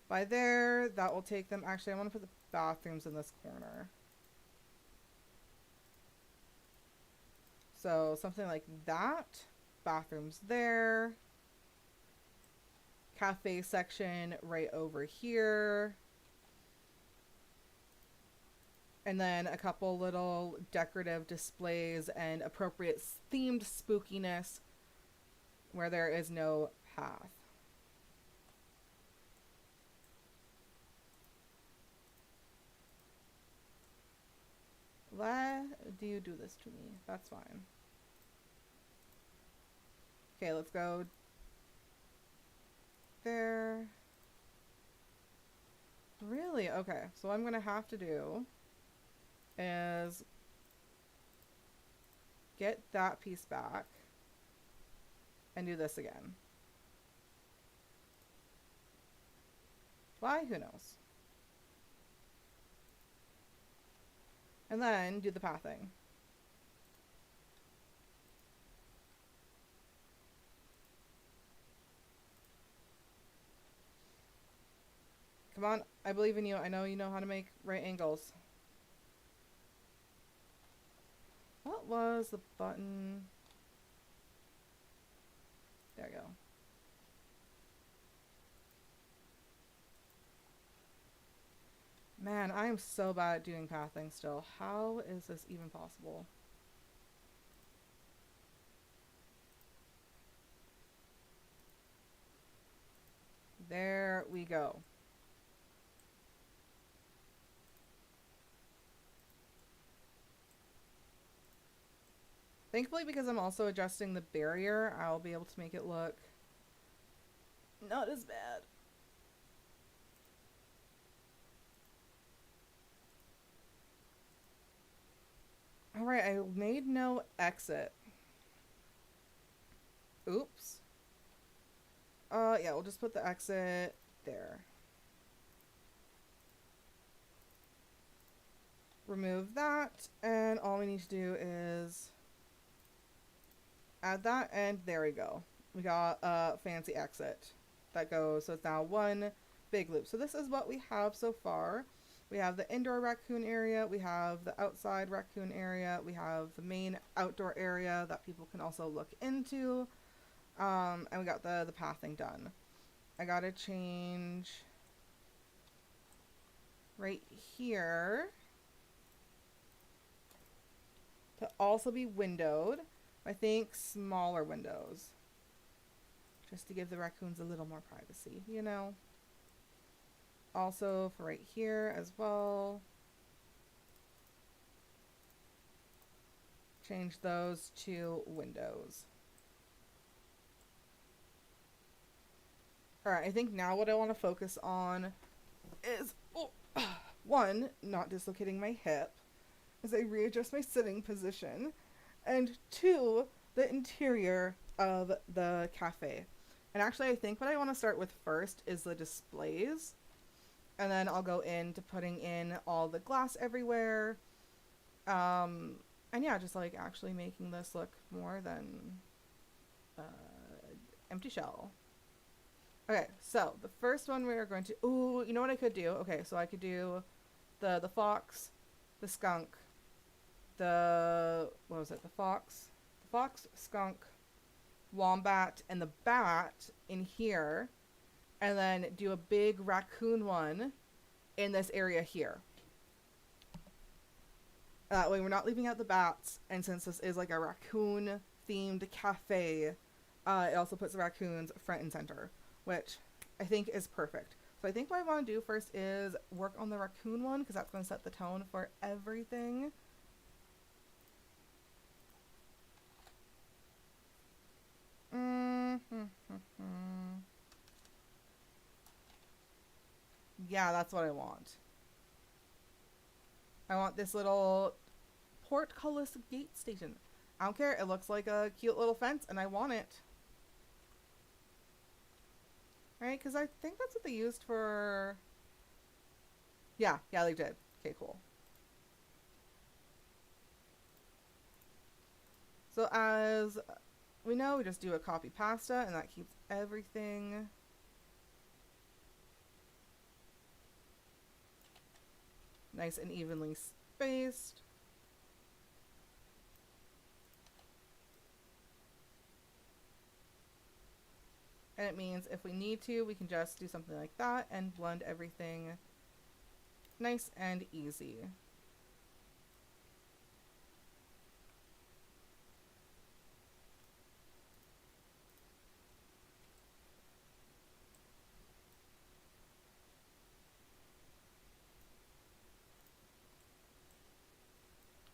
by there, that will take them. Actually, I want to put the bathrooms in this corner. So something like that. Bathrooms there. Cafe section right over here. And then a couple little decorative displays and appropriate themed spookiness where there is no path. Why do you do this to me? That's fine. Okay, let's go there. Really? Okay, so what I'm gonna have to do is get that piece back and do this again. Why? Who knows? And then do the pathing. Come on, I believe in you. I know you know how to make right angles. What was the button? There we go. Man, I am so bad at doing pathing still. How is this even possible? There we go. Thankfully, because I'm also adjusting the barrier, I'll be able to make it look not as bad. Alright, I made no exit. Oops. Yeah, we'll just put the exit there. Remove that, and all we need to do is add that, and there we go. We got a fancy exit that goes, so it's now one big loop. So this is what we have so far. We have the indoor raccoon area, we have the outside raccoon area, we have the main outdoor area that people can also look into, and we got the pathing done. I gotta change right here to also be windowed. I think smaller windows, just to give the raccoons a little more privacy, you know. Also for right here as well, change those to windows. Alright, I think now what I want to focus on is, one, not dislocating my hip as I readjust my sitting position, and two, the interior of the cafe. And actually, I think what I want to start with first is the displays, and then I'll go into putting in all the glass everywhere, and yeah, just like actually making this look more than empty shell. Okay, so the first one we are going to, ooh, you know what I could do? Okay, so I could do the fox, the skunk, what was it? The fox, skunk, wombat, and the bat in here, and then do a big raccoon one in this area here. That way we're not leaving out the bats, and since this is like a raccoon themed cafe, it also puts the raccoons front and center, which I think is perfect. So I think what I want to do first is work on the raccoon one, because that's going to set the tone for everything. Yeah, that's what I want. I want this little portcullis gate station. I don't care. It looks like a cute little fence, and I want it. Right? Because I think that's what they used for... Yeah, they did. Okay, cool. So as we know, we just do a copy pasta, and that keeps everything nice and evenly spaced. And it means if we need to, we can just do something like that and blend everything nice and easy.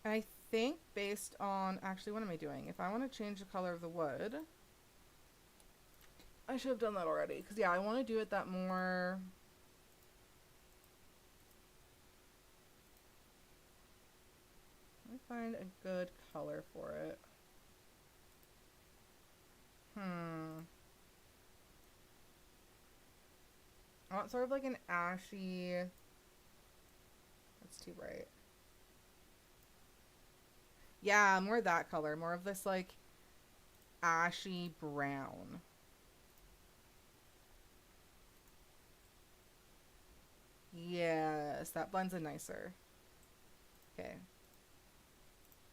And I think based on, actually, what am I doing? If I want to change the color of the wood, I should have done that already. Because, yeah, I want to do it that more... Let me find a good color for it. I want sort of like an ashy... That's too bright. Yeah, more that color. More of this, like, ashy brown. Yes, that blends in nicer. Okay.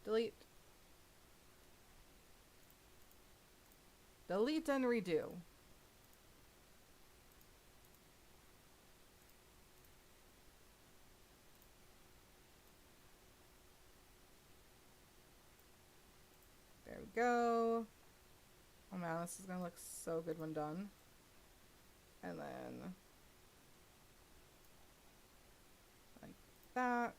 Delete. Delete and redo. There we go. Oh man, this is gonna look so good when done. And then like that.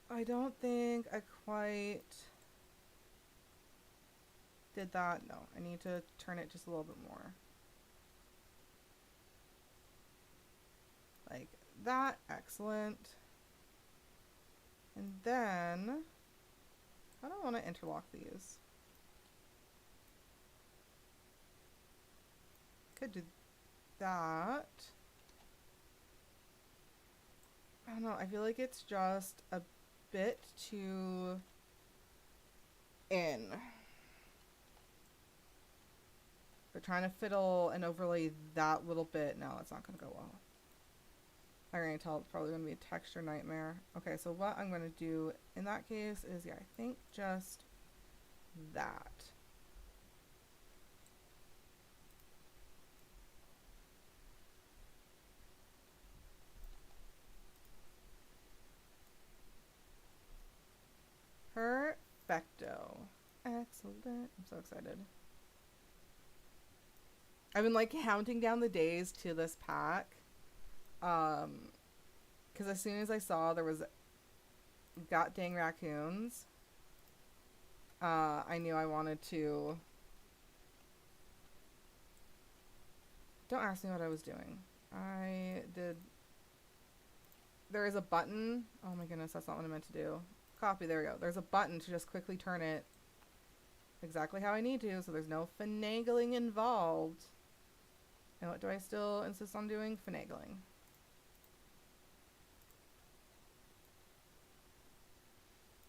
I don't think I quite did that. No, I need to turn it just a little bit more. Like that. Excellent. And then I don't want to interlock these. Could do that. I don't know. I feel like it's just a bit too in. They're trying to fiddle and overlay that little bit. No, it's not going to go well. I can tell it's probably going to be a texture nightmare. Okay, so what I'm going to do in that case is, yeah, I think just that. Perfecto. Excellent. I'm so excited. I've been like counting down the days to this pack. Because as soon as I saw there was god dang raccoons, I knew I wanted to. Don't ask me what I was doing. I did. There is a button. Oh my goodness, that's not what I meant to do. Copy, there we go. There's a button to just quickly turn it exactly how I need to, so there's no finagling involved. And what do I still insist on doing? Finagling.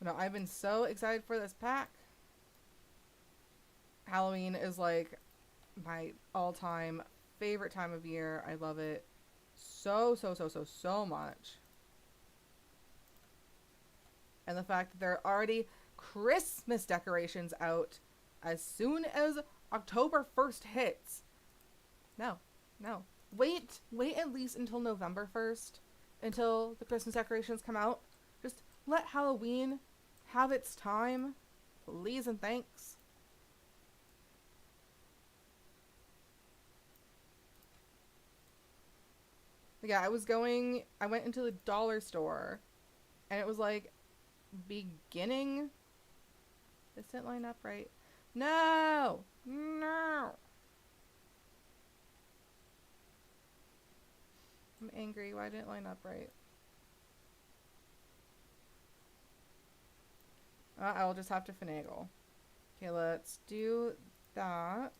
No, I've been so excited for this pack. Halloween is like my all-time favorite time of year. I love it so much. And the fact that there are already Christmas decorations out as soon as October 1st hits. No. Wait at least until November 1st, until the Christmas decorations come out. Just let Halloween have its time, please and thanks. Yeah, I went into the dollar store And it was like beginning. This didn't line up right. No! No! I'm angry. Why didn't it line up right? I will just have to finagle. Okay, let's do that.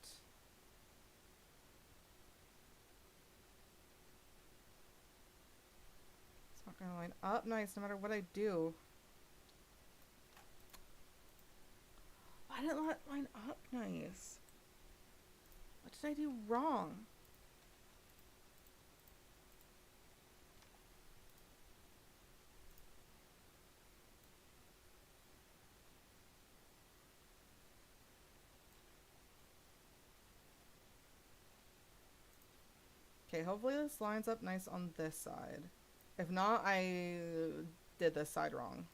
It's not going to line up nice no matter what I do. Why didn't it line up nice? What did I do wrong? Okay, hopefully this lines up nice on this side. If not, I did this side wrong.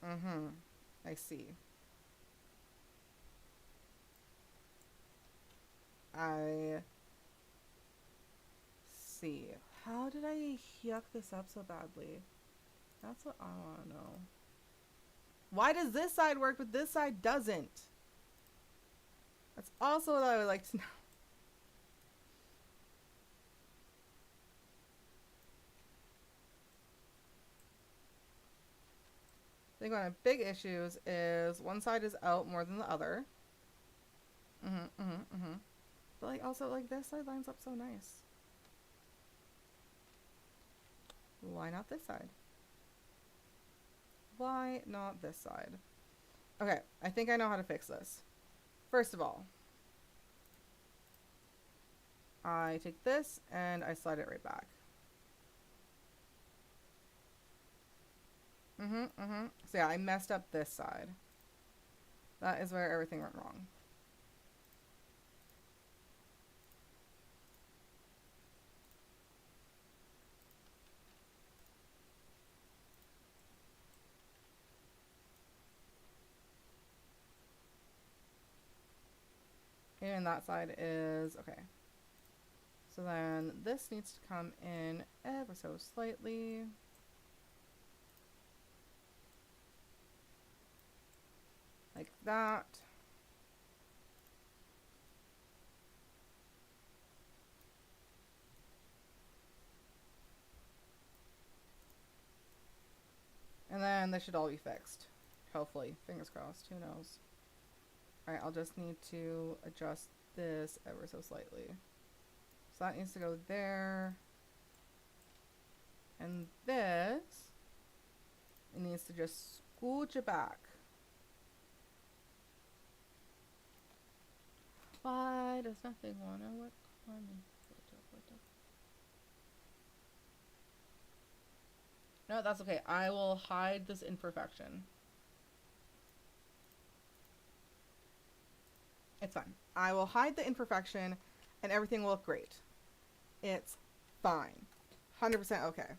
Mm-hmm. I see. I see. How did I yuck this up so badly? That's what I want to know. Why does this side work but this side doesn't? That's also what I would like to know. I think one of the big issues is one side is out more than the other. But like also like this side lines up so nice. Why not this side? Why not this side? Okay, I think I know how to fix this. First of all, I take this and I slide it right back. So yeah, I messed up this side. That is where everything went wrong. And that side is okay. So then this needs to come in ever so slightly. Like that. And then they should all be fixed. Hopefully. Fingers crossed. Who knows? Alright, I'll just need to adjust this ever so slightly. So that needs to go there. And this, it needs to just scooch it back. Why does nothing want to work on me? No, that's okay. I will hide this imperfection. It's fine. I will hide the imperfection and everything will look great. It's fine. 100% okay.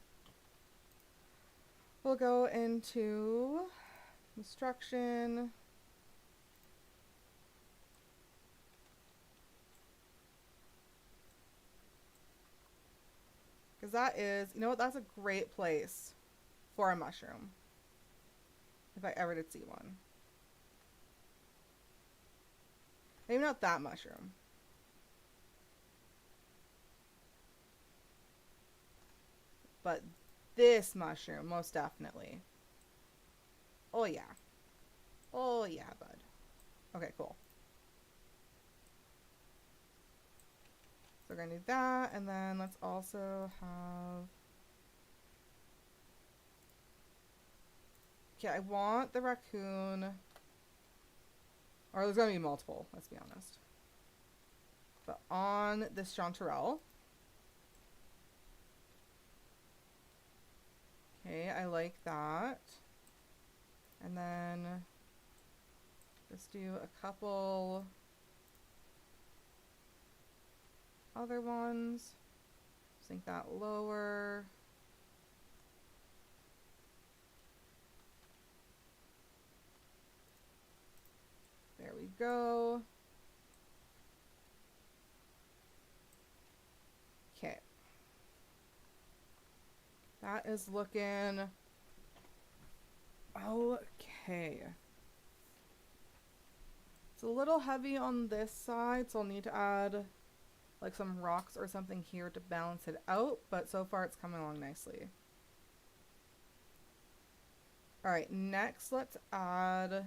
We'll go into construction. Because that is, you know what, that's a great place for a mushroom. If I ever did see one. Maybe not that mushroom. But this mushroom, most definitely. Oh yeah. Oh yeah, bud. Okay, cool. So we're gonna do that, and then let's also have... Okay, I want the raccoon... Or there's gonna be multiple, let's be honest. But on this chanterelle. Okay, I like that. And then just do a couple other ones. Sink that lower. There we go. Okay. That is looking okay. It's a little heavy on this side, so I'll need to add like some rocks or something here to balance it out, but so far it's coming along nicely. Alright, next let's add...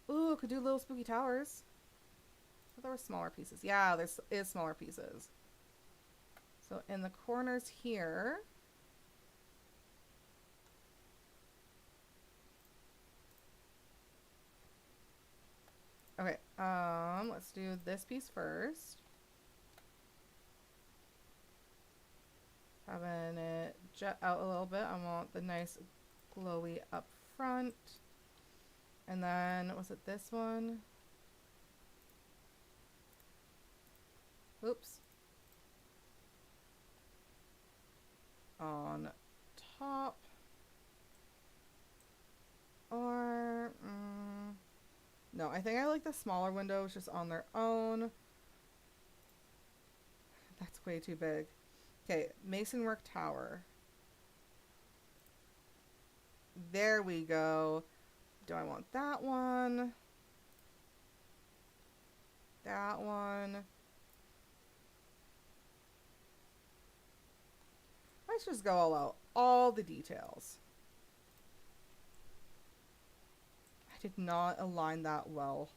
Ooh, could do little spooky towers. I thought there were smaller pieces. Yeah, there is smaller pieces. So in the corners here... Okay, let's do this piece first. Having it jet out a little bit. I want the nice glowy up front. And then, was it this one? Oops. On top. Or, no, I think I like the smaller windows just on their own. That's way too big. Okay, masonwork tower. There we go. Do I want that one? That one. Let's just go all out. All the details. I did not align that well.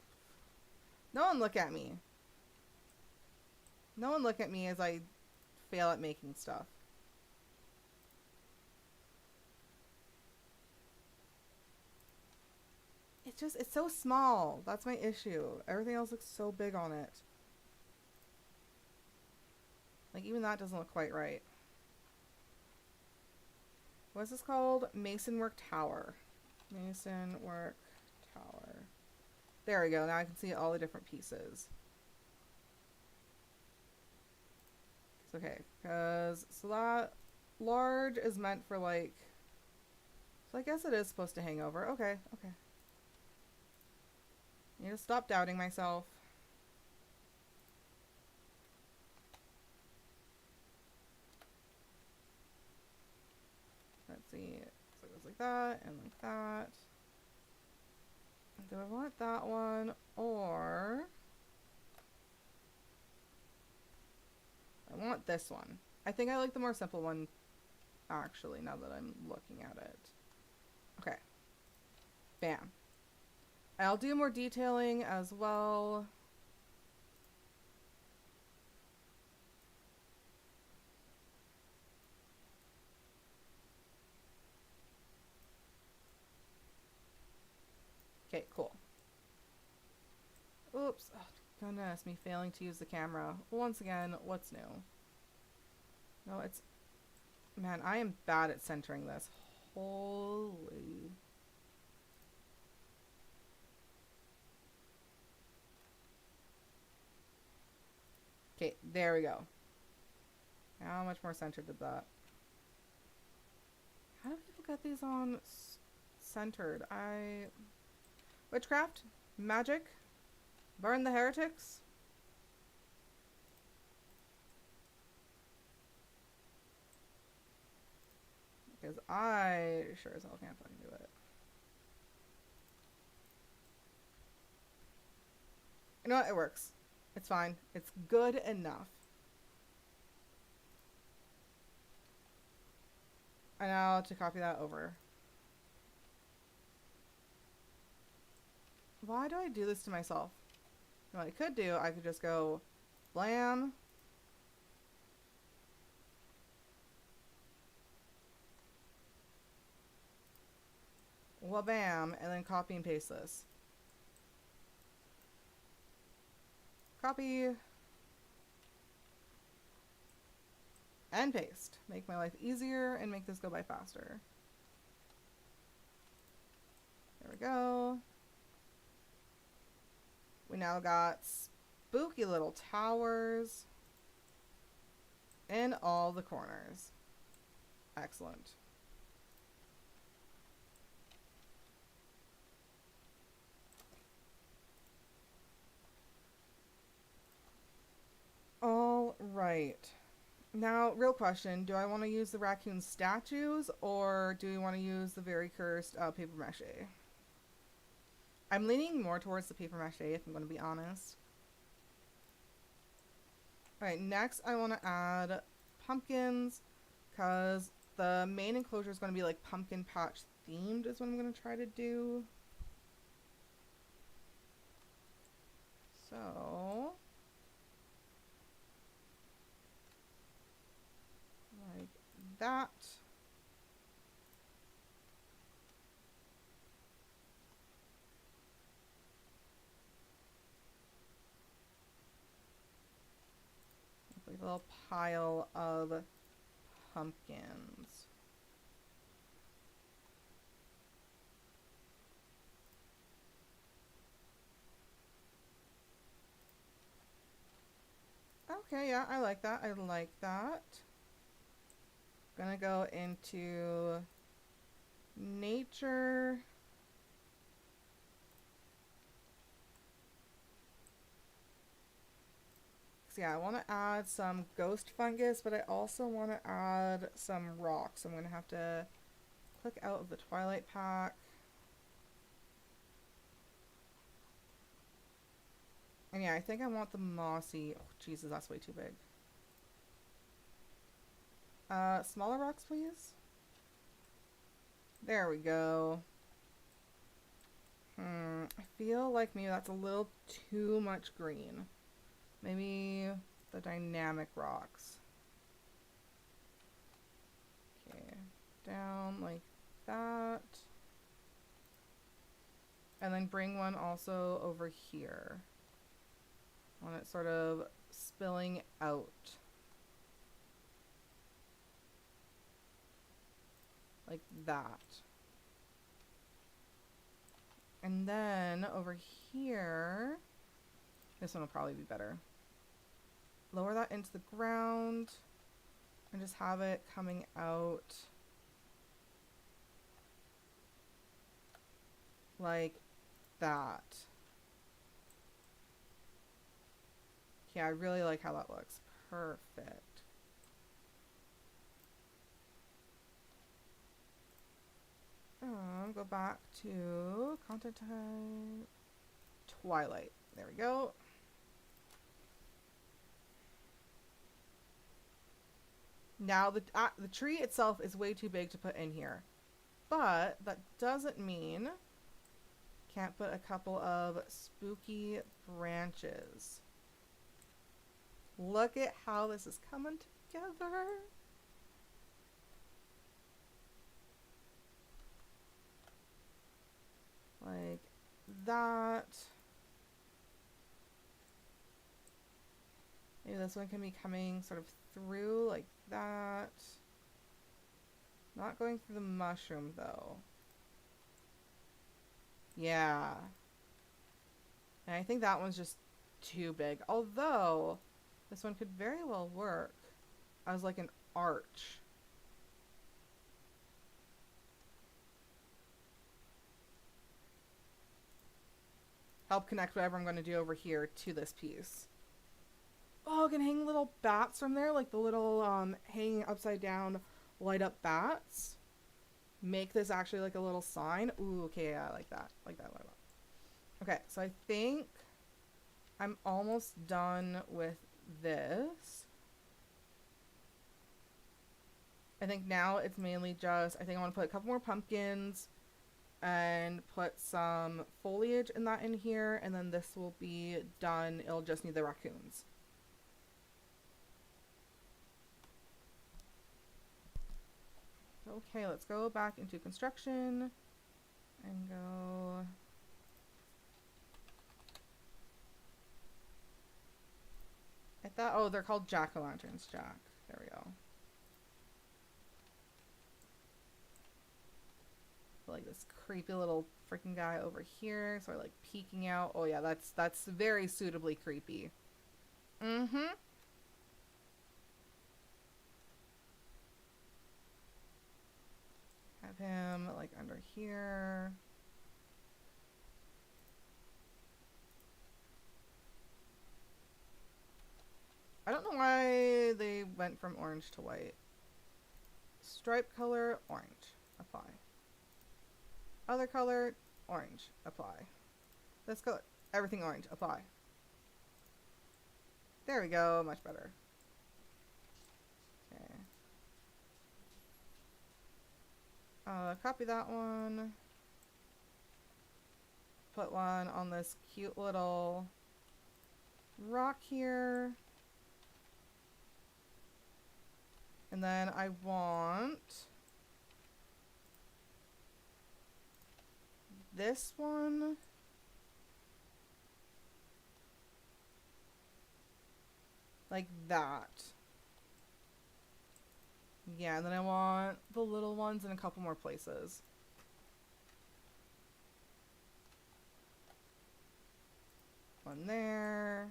No one look at me. No one look at me as I fail at making stuff. It's so small. That's my issue. Everything else looks so big on it. Like, even that doesn't look quite right. What's this called? Masonwork Tower. Masonwork Tower. There we go. Now I can see all the different pieces. It's okay. Because, so that large is meant for, like... So I guess it is supposed to hang over. Okay, okay. I need to stop doubting myself. Let's see. So it goes like that and like that. Do I want that one or I want this one? I think I like the more simple one actually now that I'm looking at it. Okay. Bam. I'll do more detailing as well. Okay, cool. Oops. Oh, goodness, me failing to use the camera. Once again, what's new? No, it's... Man, I am bad at centering this. Holy... Okay, there we go. How much more centered did that? How do people get these on centered? Witchcraft? Magic? Burn the heretics? Because I sure as hell can't fucking do it. You know what? It works. It's fine. It's good enough. And now to copy that over. Why do I do this to myself? You know what I could do? I could just go blam. Wabam. And then copy and paste this. Copy. And paste. Make my life easier and make this go by faster. There we go. We now got spooky little towers in all the corners. Excellent. Right. Now, real question. Do I want to use the raccoon statues or do we want to use the very cursed paper mache? I'm leaning more towards the paper mache if I'm going to be honest. Alright, next I want to add pumpkins because the main enclosure is going to be like pumpkin patch themed is what I'm going to try to do. So, like that. Like a little pile of pumpkins. Okay, yeah, I like that. I like that. Gonna go into nature. So yeah, I want to add some ghost fungus, but I also want to add some rocks. I'm going to have to click out of the Twilight pack. And yeah, I think I want the mossy. Oh, Jesus, that's way too big. Smaller rocks, please. There we go. I feel like maybe that's a little too much green. Maybe the dynamic rocks. Okay, down like that. And then bring one also over here. I want it sort of spilling out. Like that. And then over here, this one will probably be better. Lower that into the ground and just have it coming out like that. Yeah, I really like how that looks. Perfect. Go back to content type, Twilight. There we go. Now the tree itself is way too big to put in here, but that doesn't mean can't put a couple of spooky branches. Look at how this is coming together. Like that. Maybe this one can be coming sort of through like that. Not going through the mushroom though. Yeah. And I think that one's just too big. Although, this one could very well work as like an arch. Help connect whatever I'm going to do over here to this piece. Oh, I can hang little bats from there, like the little hanging upside down light up bats. Make this actually like a little sign. Ooh, okay, yeah, I like that. Like that. Okay, so I think I'm almost done with this. I think now it's mainly just, I think I want to put a couple more pumpkins and put some foliage in that in here, and then this will be done. It'll just need the raccoons. Okay, let's go back into construction and go. I thought, oh, they're called jack-o'-lanterns, Jack. There we go. Like this creepy little freaking guy over here, sort of like peeking out. Oh yeah, that's very suitably creepy. Mm-hmm. Have him like under here. I don't know why went from orange to white. Stripe color, orange. Apply. Other color, orange. Apply. This color, everything orange. Apply. There we go. Much better. Okay. Copy that one. Put one on this cute little rock here. And then I want this one. Like that. Yeah, and then I want the little ones in a couple more places. One there.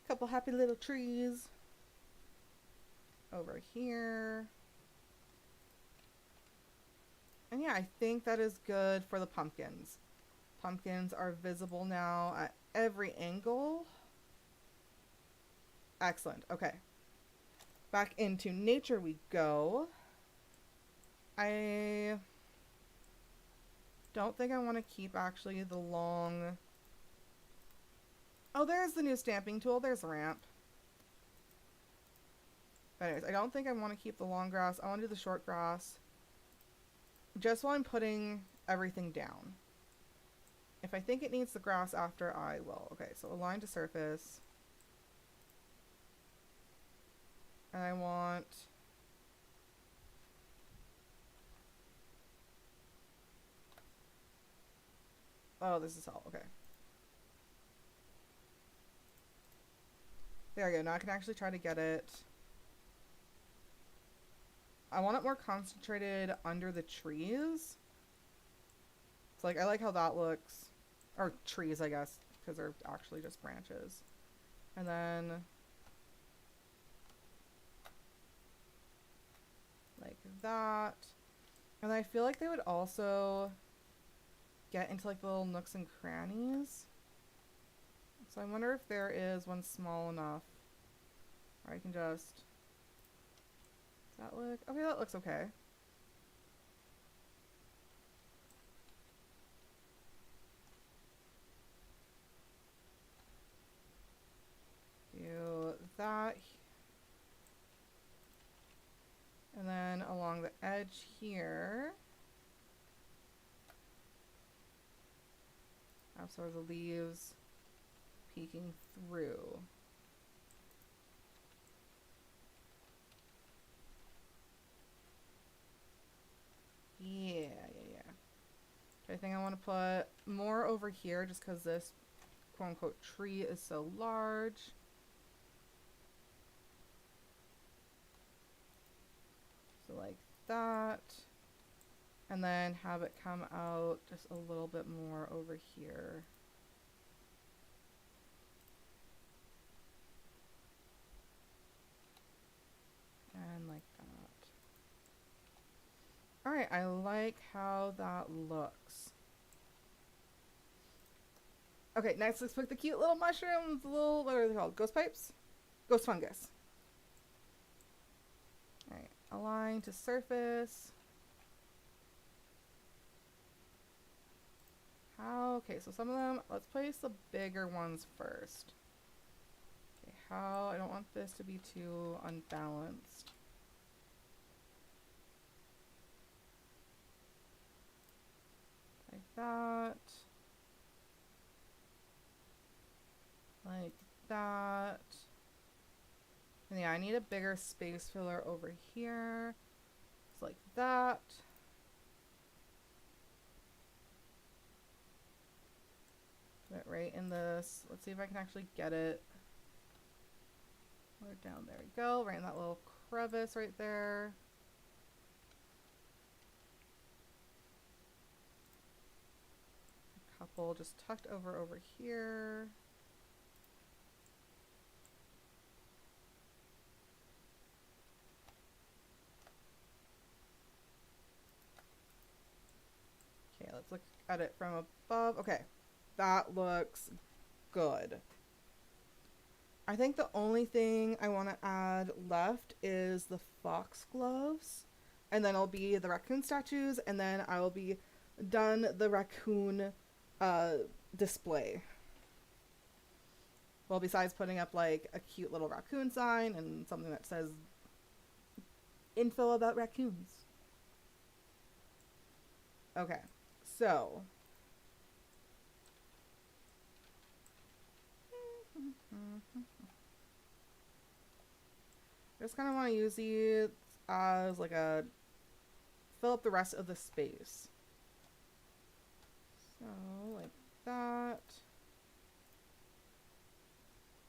Couple happy little trees over here. And yeah, I think that is good for the pumpkins. Pumpkins are visible now at every angle. Excellent. Okay. Back into nature we go. I don't think I want to keep actually the long... Oh, there's the new stamping tool. There's the ramp. But anyways, I don't think I want to keep the long grass. I want to do the short grass. Just while I'm putting everything down. If I think it needs the grass after, I will. Okay, so align to surface. And I want... Oh, this is all. Okay. There we go. Now I can actually try to get it. I want it more concentrated under the trees. It's like, I like how that looks. Or trees, I guess, because they're actually just branches. And then... like that. And I feel like they would also get into like the little nooks and crannies. So I wonder if there is one small enough where I can just... Does that look... Okay, that looks okay. Do that. And then along the edge here, have sort of the leaves peeking through. Yeah. I think I want to put more over here just because this quote-unquote tree is so large. So like that. And then have it come out just a little bit more over here. And like that. Alright, I like how that looks. Okay, next let's pick the cute little mushrooms, little, what are they called? Ghost pipes? Ghost fungus. Alright, align to surface. Okay, so some of them, let's place the bigger ones first. Okay, how, I don't want this to be too unbalanced. Like that. Like that. And yeah, I need a bigger space filler over here. It's like that. Put it right in this. Let's see if I can actually get it. Put it down. There we go. Right in that little crevice right there. A couple just tucked over here. Let's look at it from above. Okay, that looks good. I think the only thing I want to add left is the foxgloves. And then it'll be the raccoon statues. And then I will be done the raccoon display. Well, besides putting up like a cute little raccoon sign and something that says info about raccoons. Okay, so I just kind of want to use these as like a fill up the rest of the space. So like that.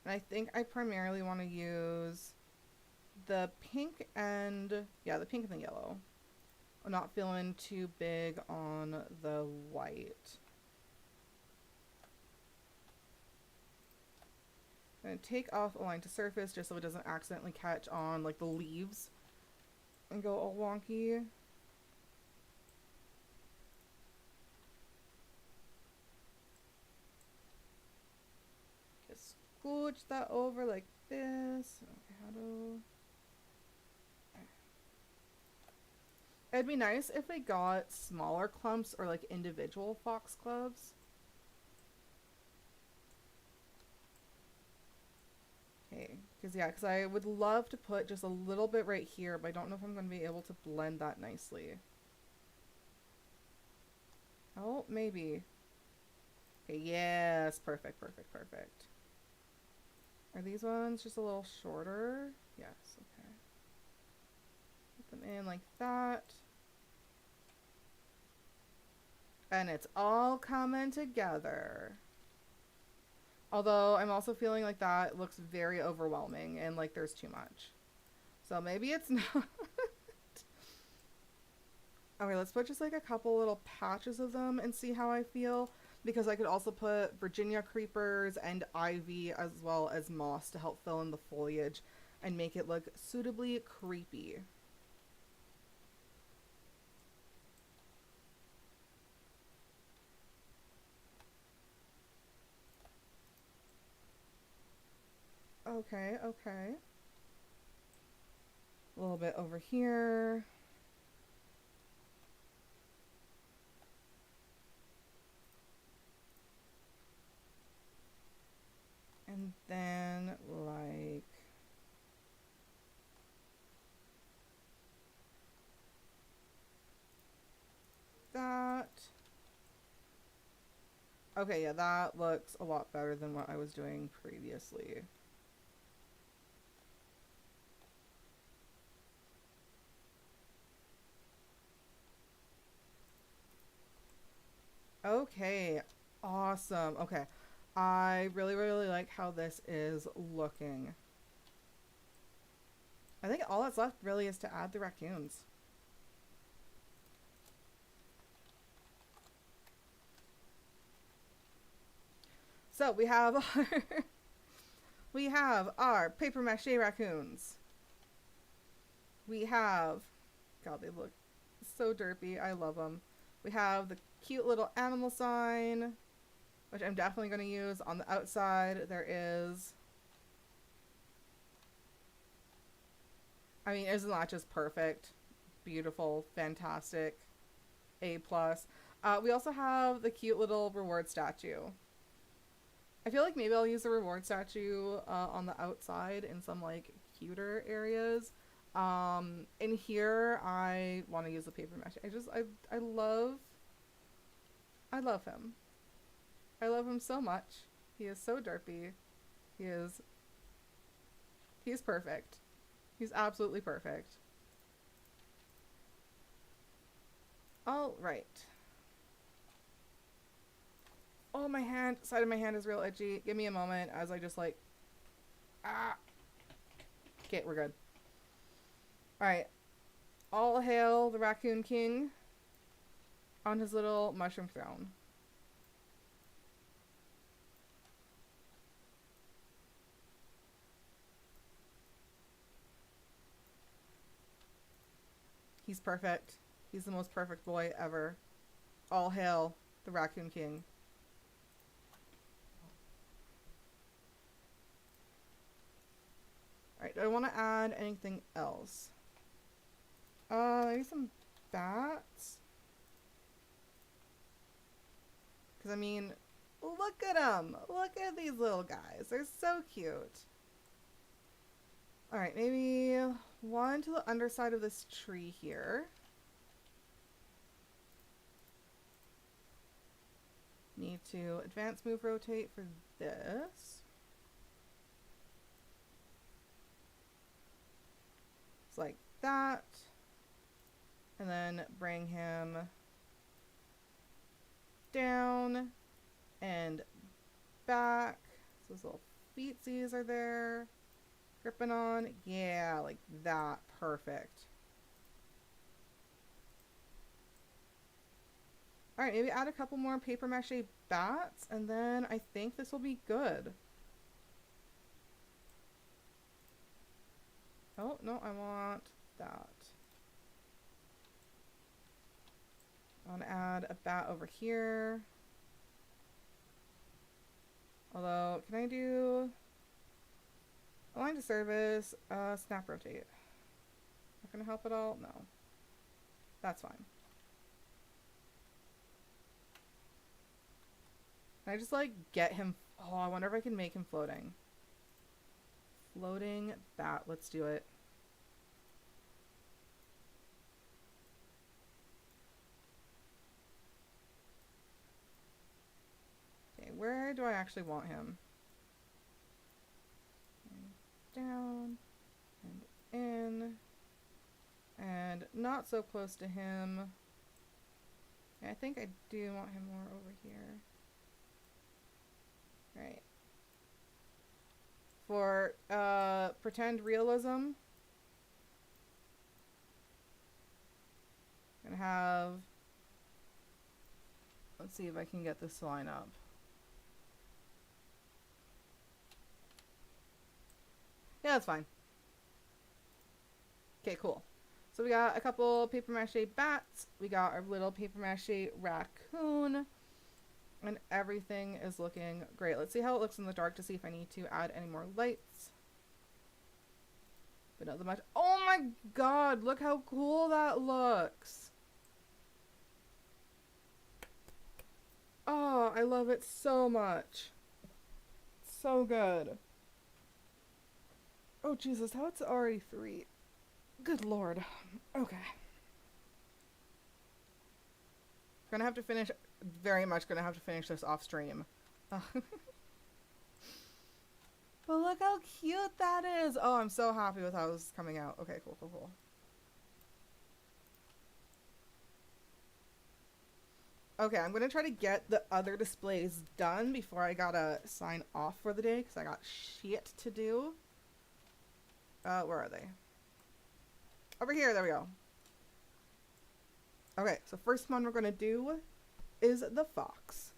And I think I primarily want to use the pink and the pink and the yellow. I'm not feeling too big on the white. I'm going to take off align to surface just so it doesn't accidentally catch on like the leaves and go all wonky. Just scooch that over like this. Okay, how do... It'd be nice if they got smaller clumps or like individual foxgloves. Okay, because I would love to put just a little bit right here, but I don't know if I'm going to be able to blend that nicely. Oh, maybe. Okay, yes, perfect, perfect, perfect. Are these ones just a little shorter? Yes, okay. Put them in like that. And it's all coming together. Although I'm also feeling like that looks very overwhelming and like there's too much. So maybe it's not. Okay, let's put just like a couple little patches of them and see how I feel. Because I could also put Virginia creepers and ivy as well as moss to help fill in the foliage and make it look suitably creepy. Okay, okay. A little bit over here. And then like that. Okay, yeah, that looks a lot better than what I was doing previously. Okay, awesome. Okay, I really, really like how this is looking. I think all that's left really is to add the raccoons. So we have our we have our paper mache raccoons. We have, God, they look so derpy. I love them. We have the cute little animal sign, which I'm definitely going to use. On the outside, there is... I mean, isn't that just perfect? Beautiful, fantastic, A+. We also have the cute little reward statue. I feel like maybe I'll use the reward statue on the outside in some, like, cuter areas. In here, I want to use the paper mache. I love him. I love him so much. He is so derpy. He's perfect. He's absolutely perfect. All right. Oh, my hand, side of my hand is real itchy. Give me a moment as I just like, Okay, we're good. Alright. All hail the Raccoon King on his little mushroom throne. He's perfect. He's the most perfect boy ever. All hail the Raccoon King. Alright, do I want to add anything else? Maybe some bats? Because, I mean, look at them! Look at these little guys. They're so cute. Alright, maybe one to the underside of this tree here. Need to advance, move, rotate for this. It's like that. And then bring him down and back. So his little feetsies are there. Gripping on. Yeah, like that. Perfect. Alright, maybe add a couple more paper mache bats, and then I think this will be good. Oh, no, I want that. I want to add a bat over here. Although, can I do align to service, snap rotate? Not gonna help at all? No. That's fine. Can I just like get him? Oh, I wonder if I can make him floating. Floating bat, let's do it. Okay, where do I actually want him? Down and in, and not so close to him. Yeah, I think I do want him more over here. Right. For pretend realism, I'm gonna have, let's see if I can get this to line up. Yeah, that's fine. Okay, cool. So we got a couple paper mache bats. We got our little paper mache raccoon. And everything is looking great. Let's see how it looks in the dark to see if I need to add any more lights. But not that much. Oh my god, look how cool that looks. Oh, I love it so much. So good. Oh Jesus, how it's already 3. Good lord. Okay. Gonna have to finish, very much gonna have to finish this off stream. But look how cute that is. Oh, I'm so happy with how this is coming out. Okay, cool, cool, cool. Okay, I'm gonna try to get the other displays done before I gotta sign off for the day, because I got shit to do. Where are they? Over here, there we go. Okay, so first one we're gonna do is the fox.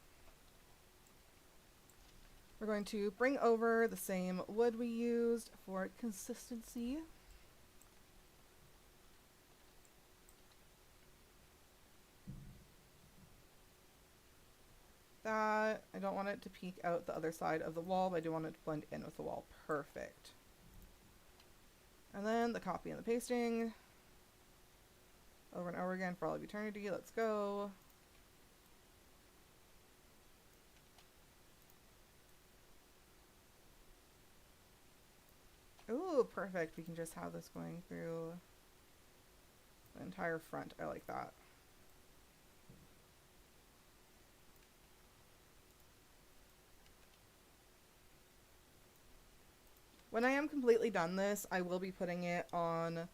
We're going to bring over the same wood we used for consistency. That, I don't want it to peek out the other side of the wall, but I do want it to blend in with the wall. Perfect. And then the copy and the pasting. Over and over again for all of eternity. Let's go. Ooh, perfect. We can just have this going through the entire front. I like that. When I am completely done this, I will be putting it on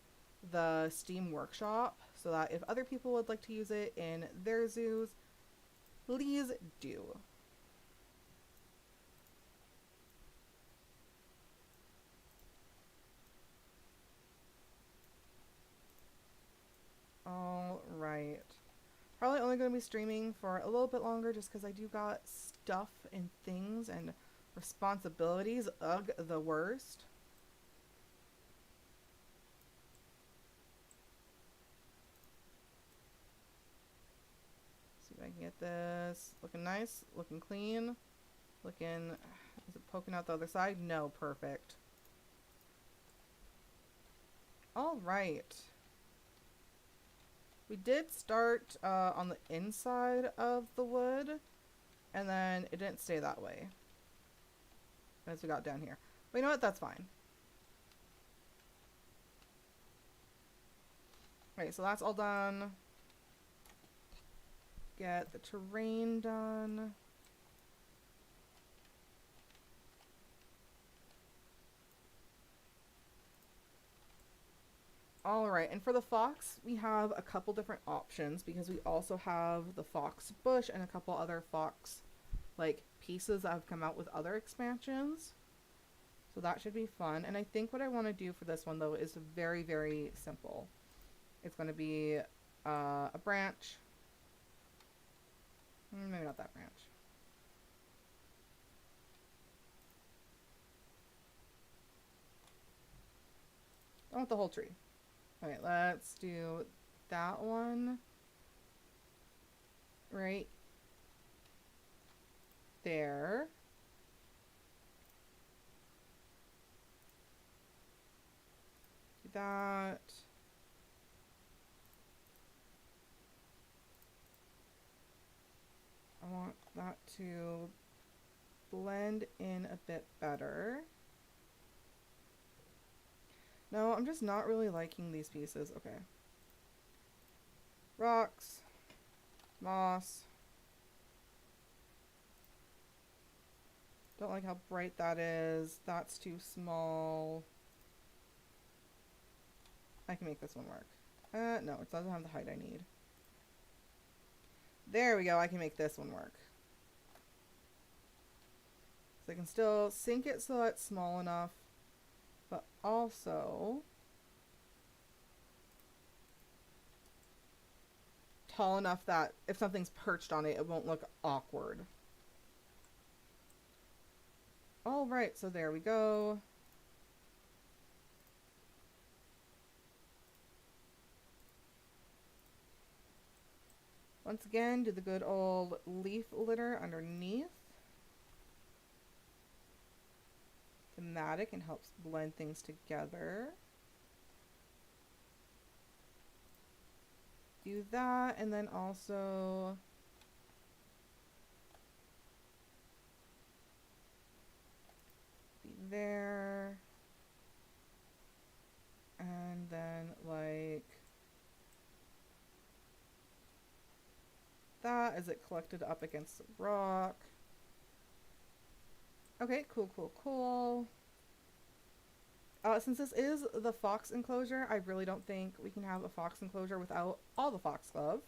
the Steam Workshop so that if other people would like to use it in their zoos, please do. Alright. Probably only going to be streaming for a little bit longer just because I do got stuff and things and responsibilities. Ugh, the worst. See if I can get this looking nice, looking clean, looking... Is it poking out the other side? No, perfect. Alright. We did start on the inside of the wood, and then it didn't stay that way as we got down here. But you know what? That's fine. Okay, so that's all done. Get the terrain done. Alright, and for the fox, we have a couple different options because we also have the fox bush and a couple other fox, like, pieces that have come out with other expansions. So that should be fun. And I think what I want to do for this one, though, is very, very simple. It's going to be a branch. Maybe not that branch. I want the whole tree. Okay, let's do that one right there. Do that. I want that to blend in a bit better. No, I'm just not really liking these pieces. Okay. Rocks. Moss. Don't like how bright that is. That's too small. I can make this one work. No, it doesn't have the height I need. There we go. I can make this one work. So I can still sink it so it's small enough, but also tall enough that if something's perched on it, it won't look awkward. Alright, so there we go. Once again, do the good old leaf litter underneath. Thematic and helps blend things together. Do that, and then also be there. And then like that as it collected up against the rock. Okay, cool, cool, cool. Since this is the fox enclosure, I really don't think we can have a fox enclosure without all the foxglove.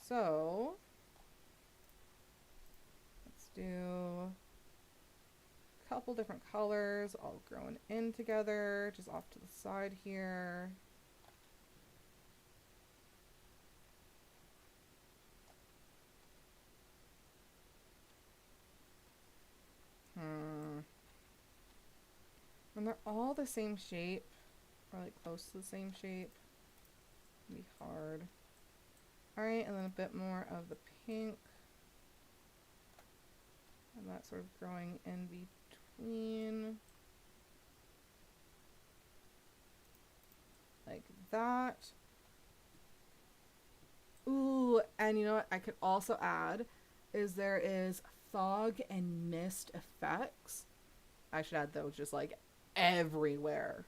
So, let's do a couple different colors all growing in together, just off to the side here. And they're all the same shape, or like close to the same shape. It'll be hard. Alright, and then a bit more of the pink. And that sort of growing in between. Like that. Ooh, and you know what I could also add is there is fog and mist effects. I should add those just like everywhere.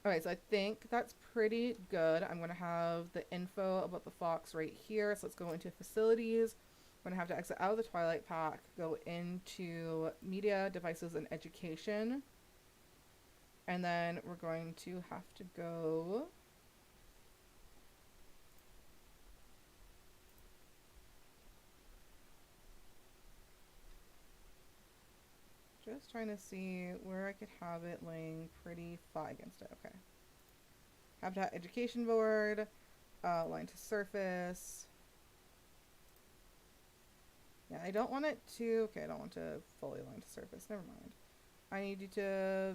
Okay, so I think that's pretty good. I'm going to have the info about the fox right here. So let's go into facilities. I'm going to have to exit out of the Twilight pack, go into media, devices, and education. And then we're going to have to go... Just trying to see where I could have it laying pretty flat against it. Okay. Habitat education board, line to surface. Yeah, I don't want it to, okay, I don't want to fully line to surface. Never mind. I need you to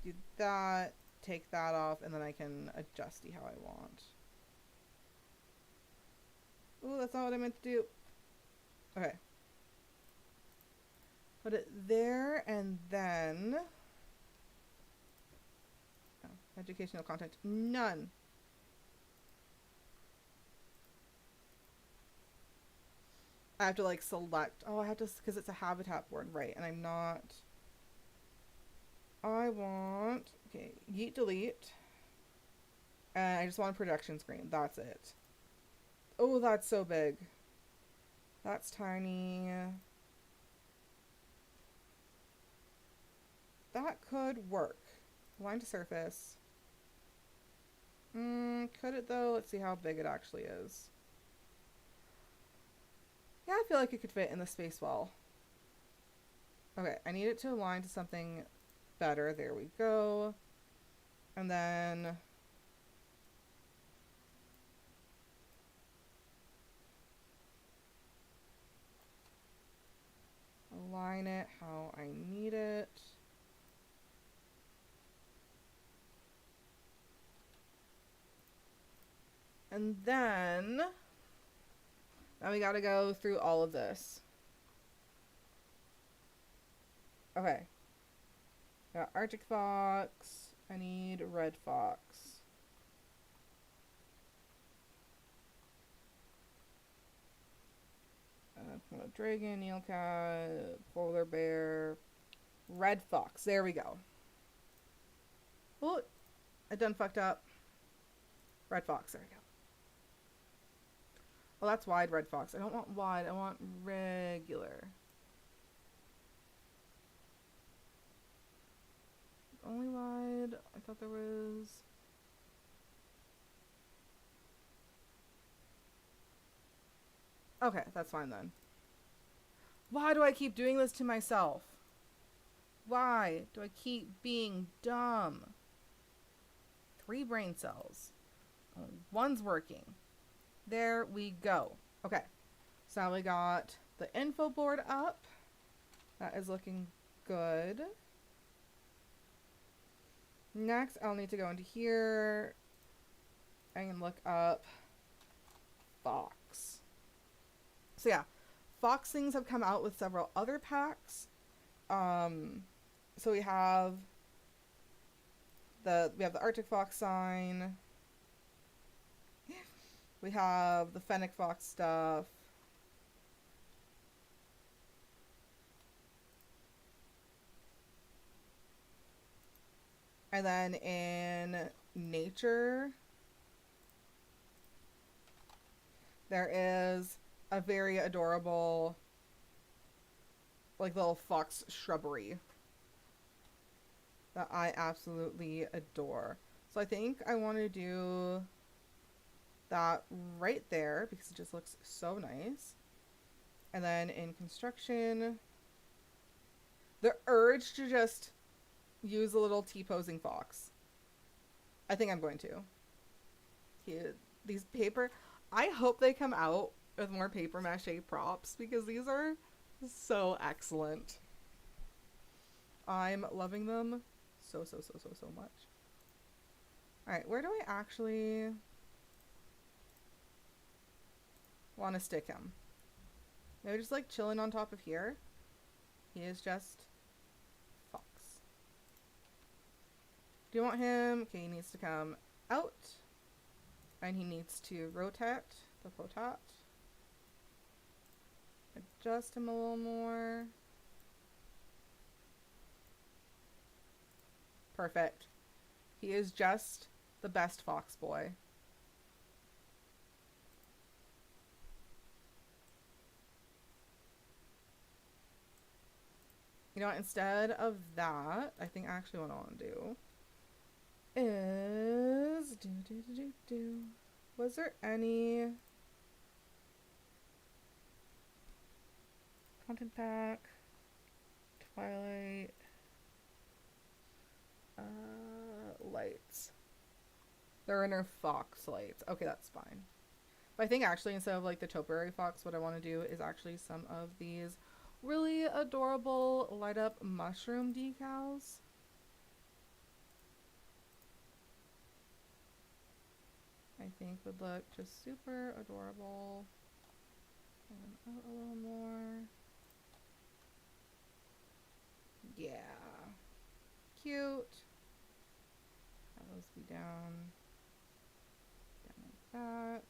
do that, take that off, and then I can adjust it how I want. Ooh, that's not what I meant to do. Okay. Put it there, and then... Oh, educational content. None. I have to like select. Oh, I have to, because it's a habitat board, right? And I'm not. I want. Okay, yeet delete. And I just want a projection screen. That's it. Oh, that's so big. That's tiny. That could work. Line to surface. Could it though? Let's see how big it actually is. Yeah, I feel like it could fit in the space well. Okay, I need it to align to something better. There we go. And then... align it how I need it. And then... now we gotta go through all of this. Okay. Got Arctic Fox. I need Red Fox. Dragon, Eelcat, Polar Bear, Red Fox. There we go. Oh, I done fucked up. Red Fox. There we go. Oh, that's wide Red Fox. I don't want wide. I want regular. Only wide. I thought there was... okay, that's fine then. Why do I keep doing this to myself? Why do I keep being dumb? 3 brain cells. Only one's working. There we go. Okay, so now we got the info board up. That is looking good. Next, I'll need to go into here and look up Fox. So yeah, Fox things have come out with several other packs. So we have the Arctic Fox sign. We have the Fennec Fox stuff. And then in nature, there is a very adorable, like, little fox shrubbery that I absolutely adore. So I think I want to do that right there because it just looks so nice. And then in construction, the urge to just use a little T-posing fox. I think I'm going to. These paper... I hope they come out with more paper mache props because these are so excellent. I'm loving them so much. Alright, where do I actually want to stick him? Maybe just like chilling on top of here. He is just fox. Do you want him? Okay, he needs to come out. And he needs to rotate the potat. Adjust him a little more. Perfect. He is just the best fox boy. You know what, instead of that, I think actually what I want to do is was there any content pack, Twilight, lights? There are no fox lights. Okay, that's fine. But I think actually instead of like the topiary fox, what I want to do is actually some of these really adorable light up mushroom decals. think would look just super adorable. And out a little more. Yeah. Cute. Have those be down like that.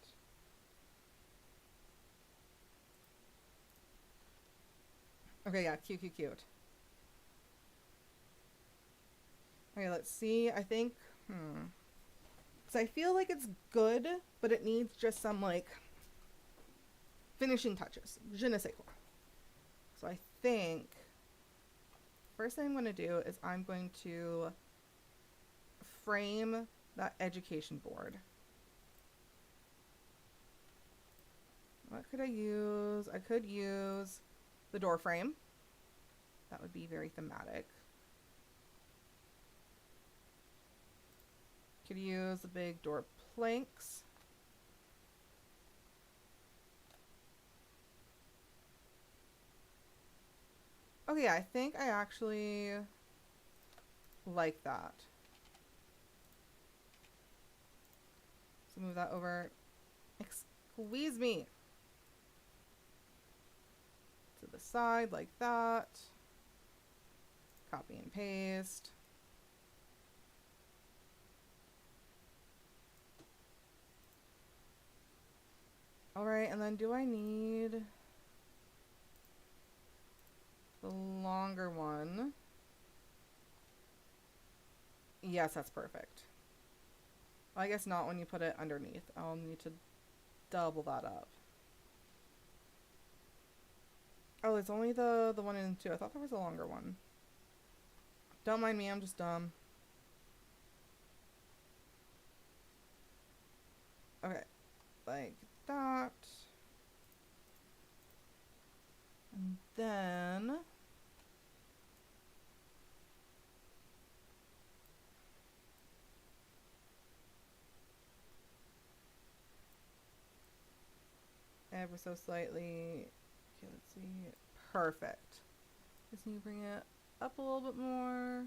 Okay, yeah, cute, cute, cute. Okay, let's see. I think, because I feel like it's good, but it needs just some, like, finishing touches. Je ne sais quoi. So I think, first thing I'm going to do is I'm going to frame that education board. What could I use? I could use the door frame. That would be very thematic. Could use the big door planks. Okay, yeah, I think I actually like that. So move that over. Squeeze me. To the side like that. Copy and paste. Alright, and then do I need the longer one? Yes, that's perfect. Well, I guess not when you put it underneath. I'll need to double that up. Oh, it's only the 1 and 2. I thought there was a longer one. Don't mind me, I'm just dumb. Okay, like that. And then ever so slightly. Okay, let's see. Perfect. Just need to bring it up a little bit more.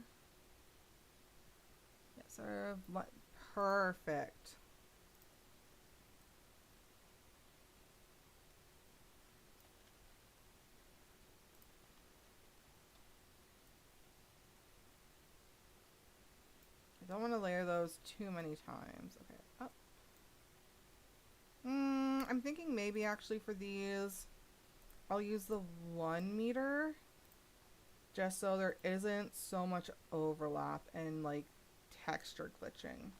Yeah, sort of like perfect. I don't want to layer those too many times. Okay, up. I'm thinking maybe actually for these, I'll use the 1 meter. Just so there isn't so much overlap and like texture glitching.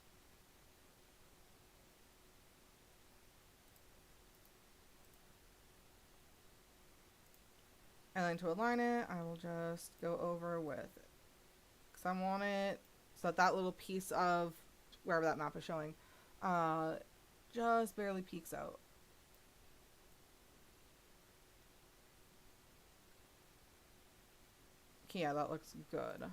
And then to align it, I will just go over with it. Because I want it so that that little piece of wherever that map is showing just barely peeks out. Okay, yeah, that looks good.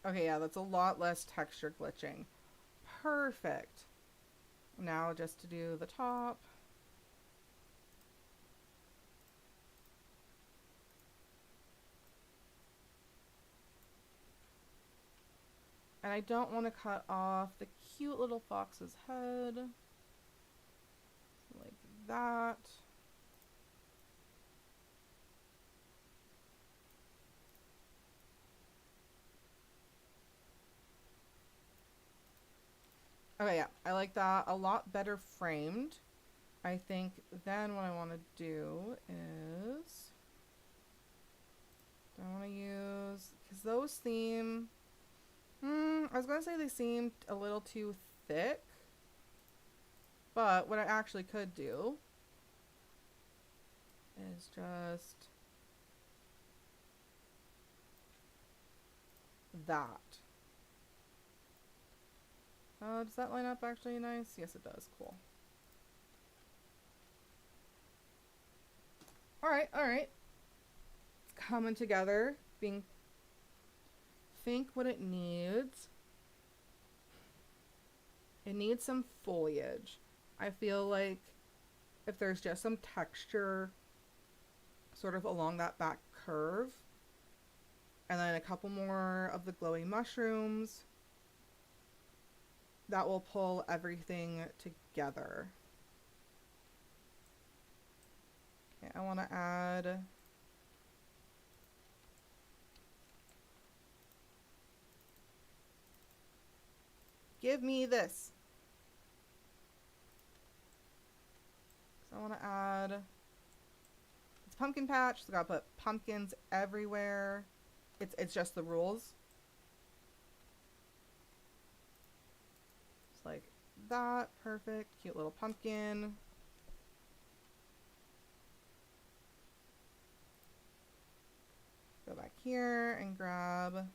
Okay, yeah, that's a lot less texture glitching. Perfect. Now just to do the top. And I don't want to cut off the cute little fox's head. Like that. Okay, yeah, I like that. A lot better framed. I think then what I want to do is... I want to use... Because those seem... I was going to say they seemed a little too thick. But what I actually could do is just... that. Does that line up actually nice? Yes, it does. Cool. Alright, alright. It's coming together. Think what it needs. It needs some foliage. I feel like if there's just some texture sort of along that back curve. And then a couple more of the glowy mushrooms. That will pull everything together. Okay, I want to add give me this. So I want to add it's pumpkin patch, so I gotta put pumpkins everywhere. It's just the rules. Just like that, perfect, cute little pumpkin. Go back here and grab a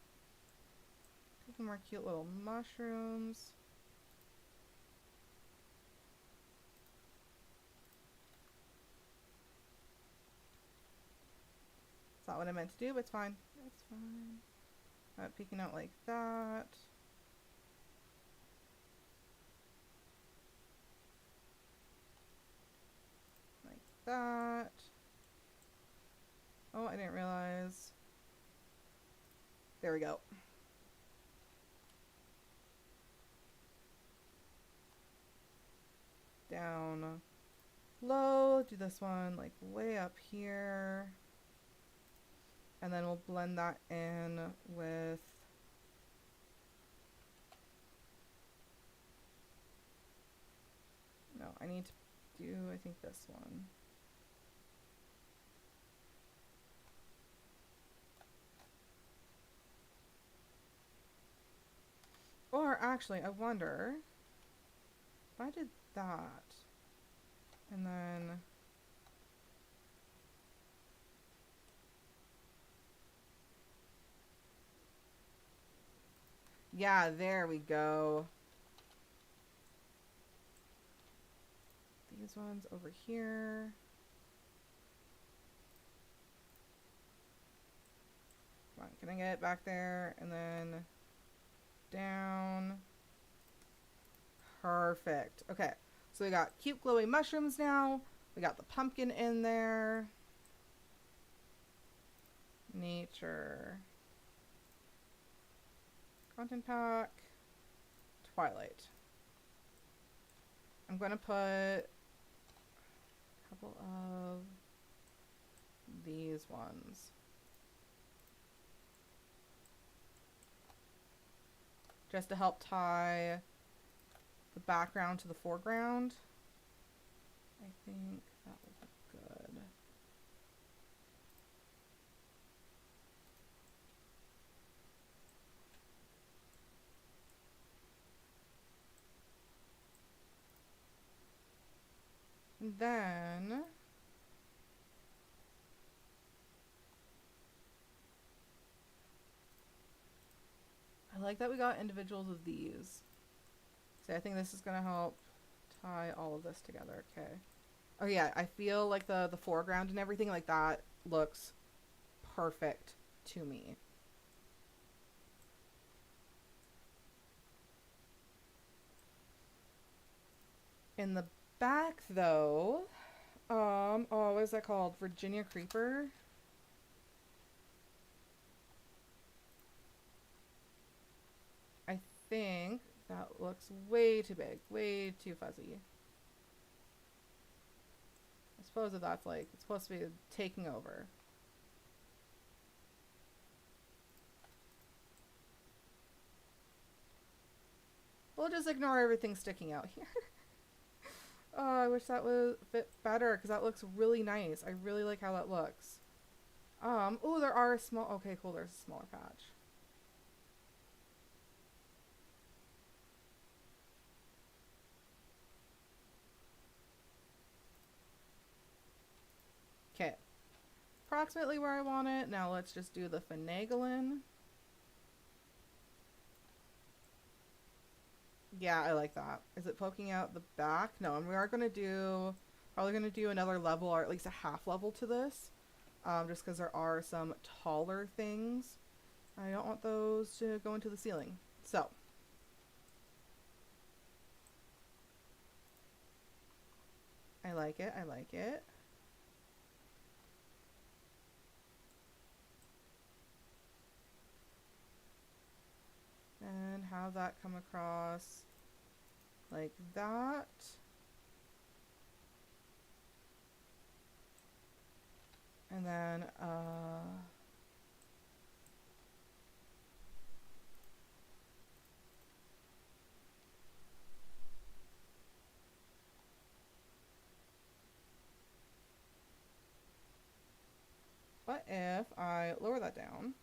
couple more cute little mushrooms. It's not what I meant to do, but it's fine. It's fine. Peeking out like that. Like that. Oh, I didn't realize. There we go. Down low. Do this one like way up here. And then we'll blend that in with no, I need to do, I think this one. Or actually, I wonder if I did that and then yeah, there we go. These ones over here. Come on, can I get it back there? And then down. Perfect. Okay, so we got cute glowy mushrooms now. We got the pumpkin in there. Nature. Content pack. Twilight. I'm going to put a couple of these ones. Just to help tie the background to the foreground. I think that will be good. And then I like that we got individuals of these. So I think this is gonna help tie all of this together. Okay. Oh yeah, I feel like the foreground and everything like that looks perfect to me. In the back though, oh, what is that called? Virginia Creeper? I think that looks way too big, way too fuzzy. I suppose that that's like, it's supposed to be taking over. We'll just ignore everything sticking out here. Oh, I wish that would fit better because that looks really nice. I really like how that looks. Oh, there are small, okay, cool, there's a smaller patch. Okay, approximately where I want it. Now let's just do the finagling. Yeah, I like that. Is it poking out the back? No, and we are going to do, probably going to do another level or at least a half level to this. Just because there are some taller things. I don't want those to go into the ceiling. So. I like it. I like it. And have that come across like that. And then, what if I lower that down?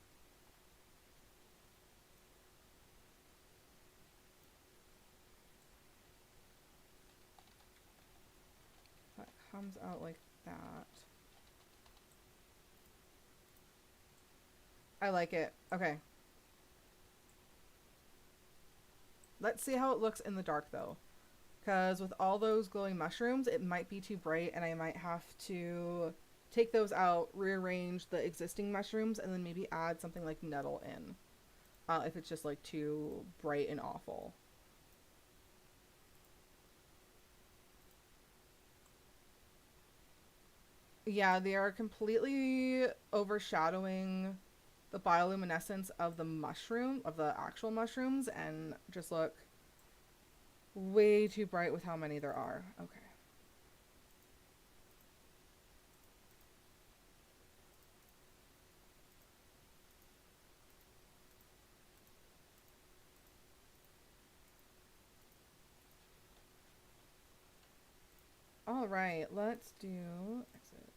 That comes out like that. I like it. Okay. Let's see how it looks in the dark though. Because with all those glowing mushrooms, it might be too bright and I might have to take those out, rearrange the existing mushrooms, and then maybe add something like nettle in. If it's just like too bright and awful. Yeah, they are completely overshadowing the bioluminescence of the mushroom, of the actual mushrooms, and just look way too bright with how many there are. Okay. All right, let's do exit.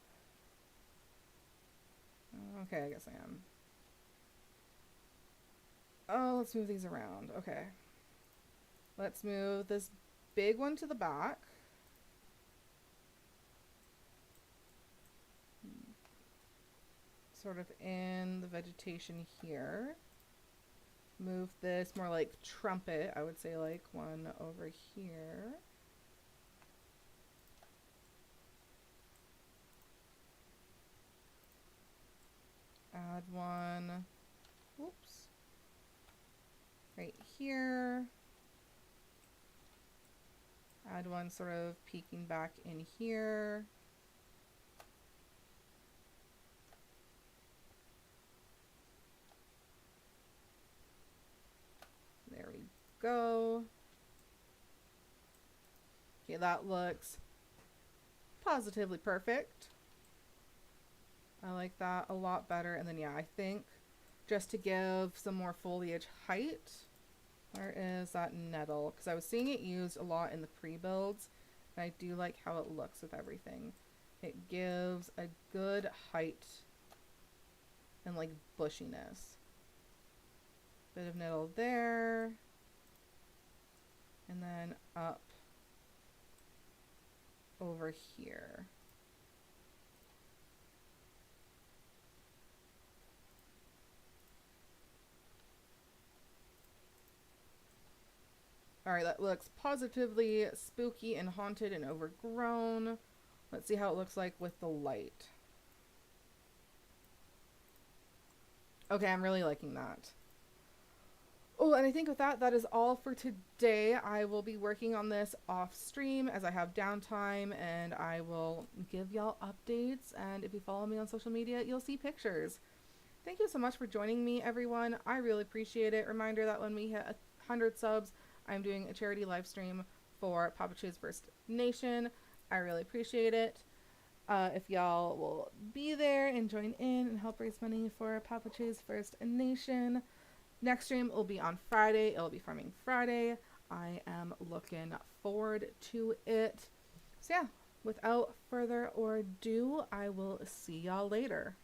Okay, I guess I am. Oh, let's move these around. Okay. Let's move this big one to the back. Sort of in the vegetation here. Move this more like trumpet, I would say like one over here. Add one, whoops, right here. Add one sort of peeking back in here. There we go. Okay, that looks positively perfect. I like that a lot better. And then yeah, I think just to give some more foliage height, where is that nettle? Because I was seeing it used a lot in the pre-builds, and I do like how it looks with everything. It gives a good height and like bushiness. Bit of nettle there, and then up over here. Alright, that looks positively spooky and haunted and overgrown. Let's see how it looks like with the light. Okay, I'm really liking that. Oh, and I think with that, that is all for today. I will be working on this off stream as I have downtime, and I will give y'all updates. And if you follow me on social media, you'll see pictures. Thank you so much for joining me, everyone. I really appreciate it. Reminder that when we hit 100 subs, I'm doing a charity live stream for Papachu's First Nation. I really appreciate it. If y'all will be there and join in and help raise money for Papachu's First Nation. Next stream will be on Friday. It'll be Farming Friday. I am looking forward to it. So yeah, without further ado, I will see y'all later.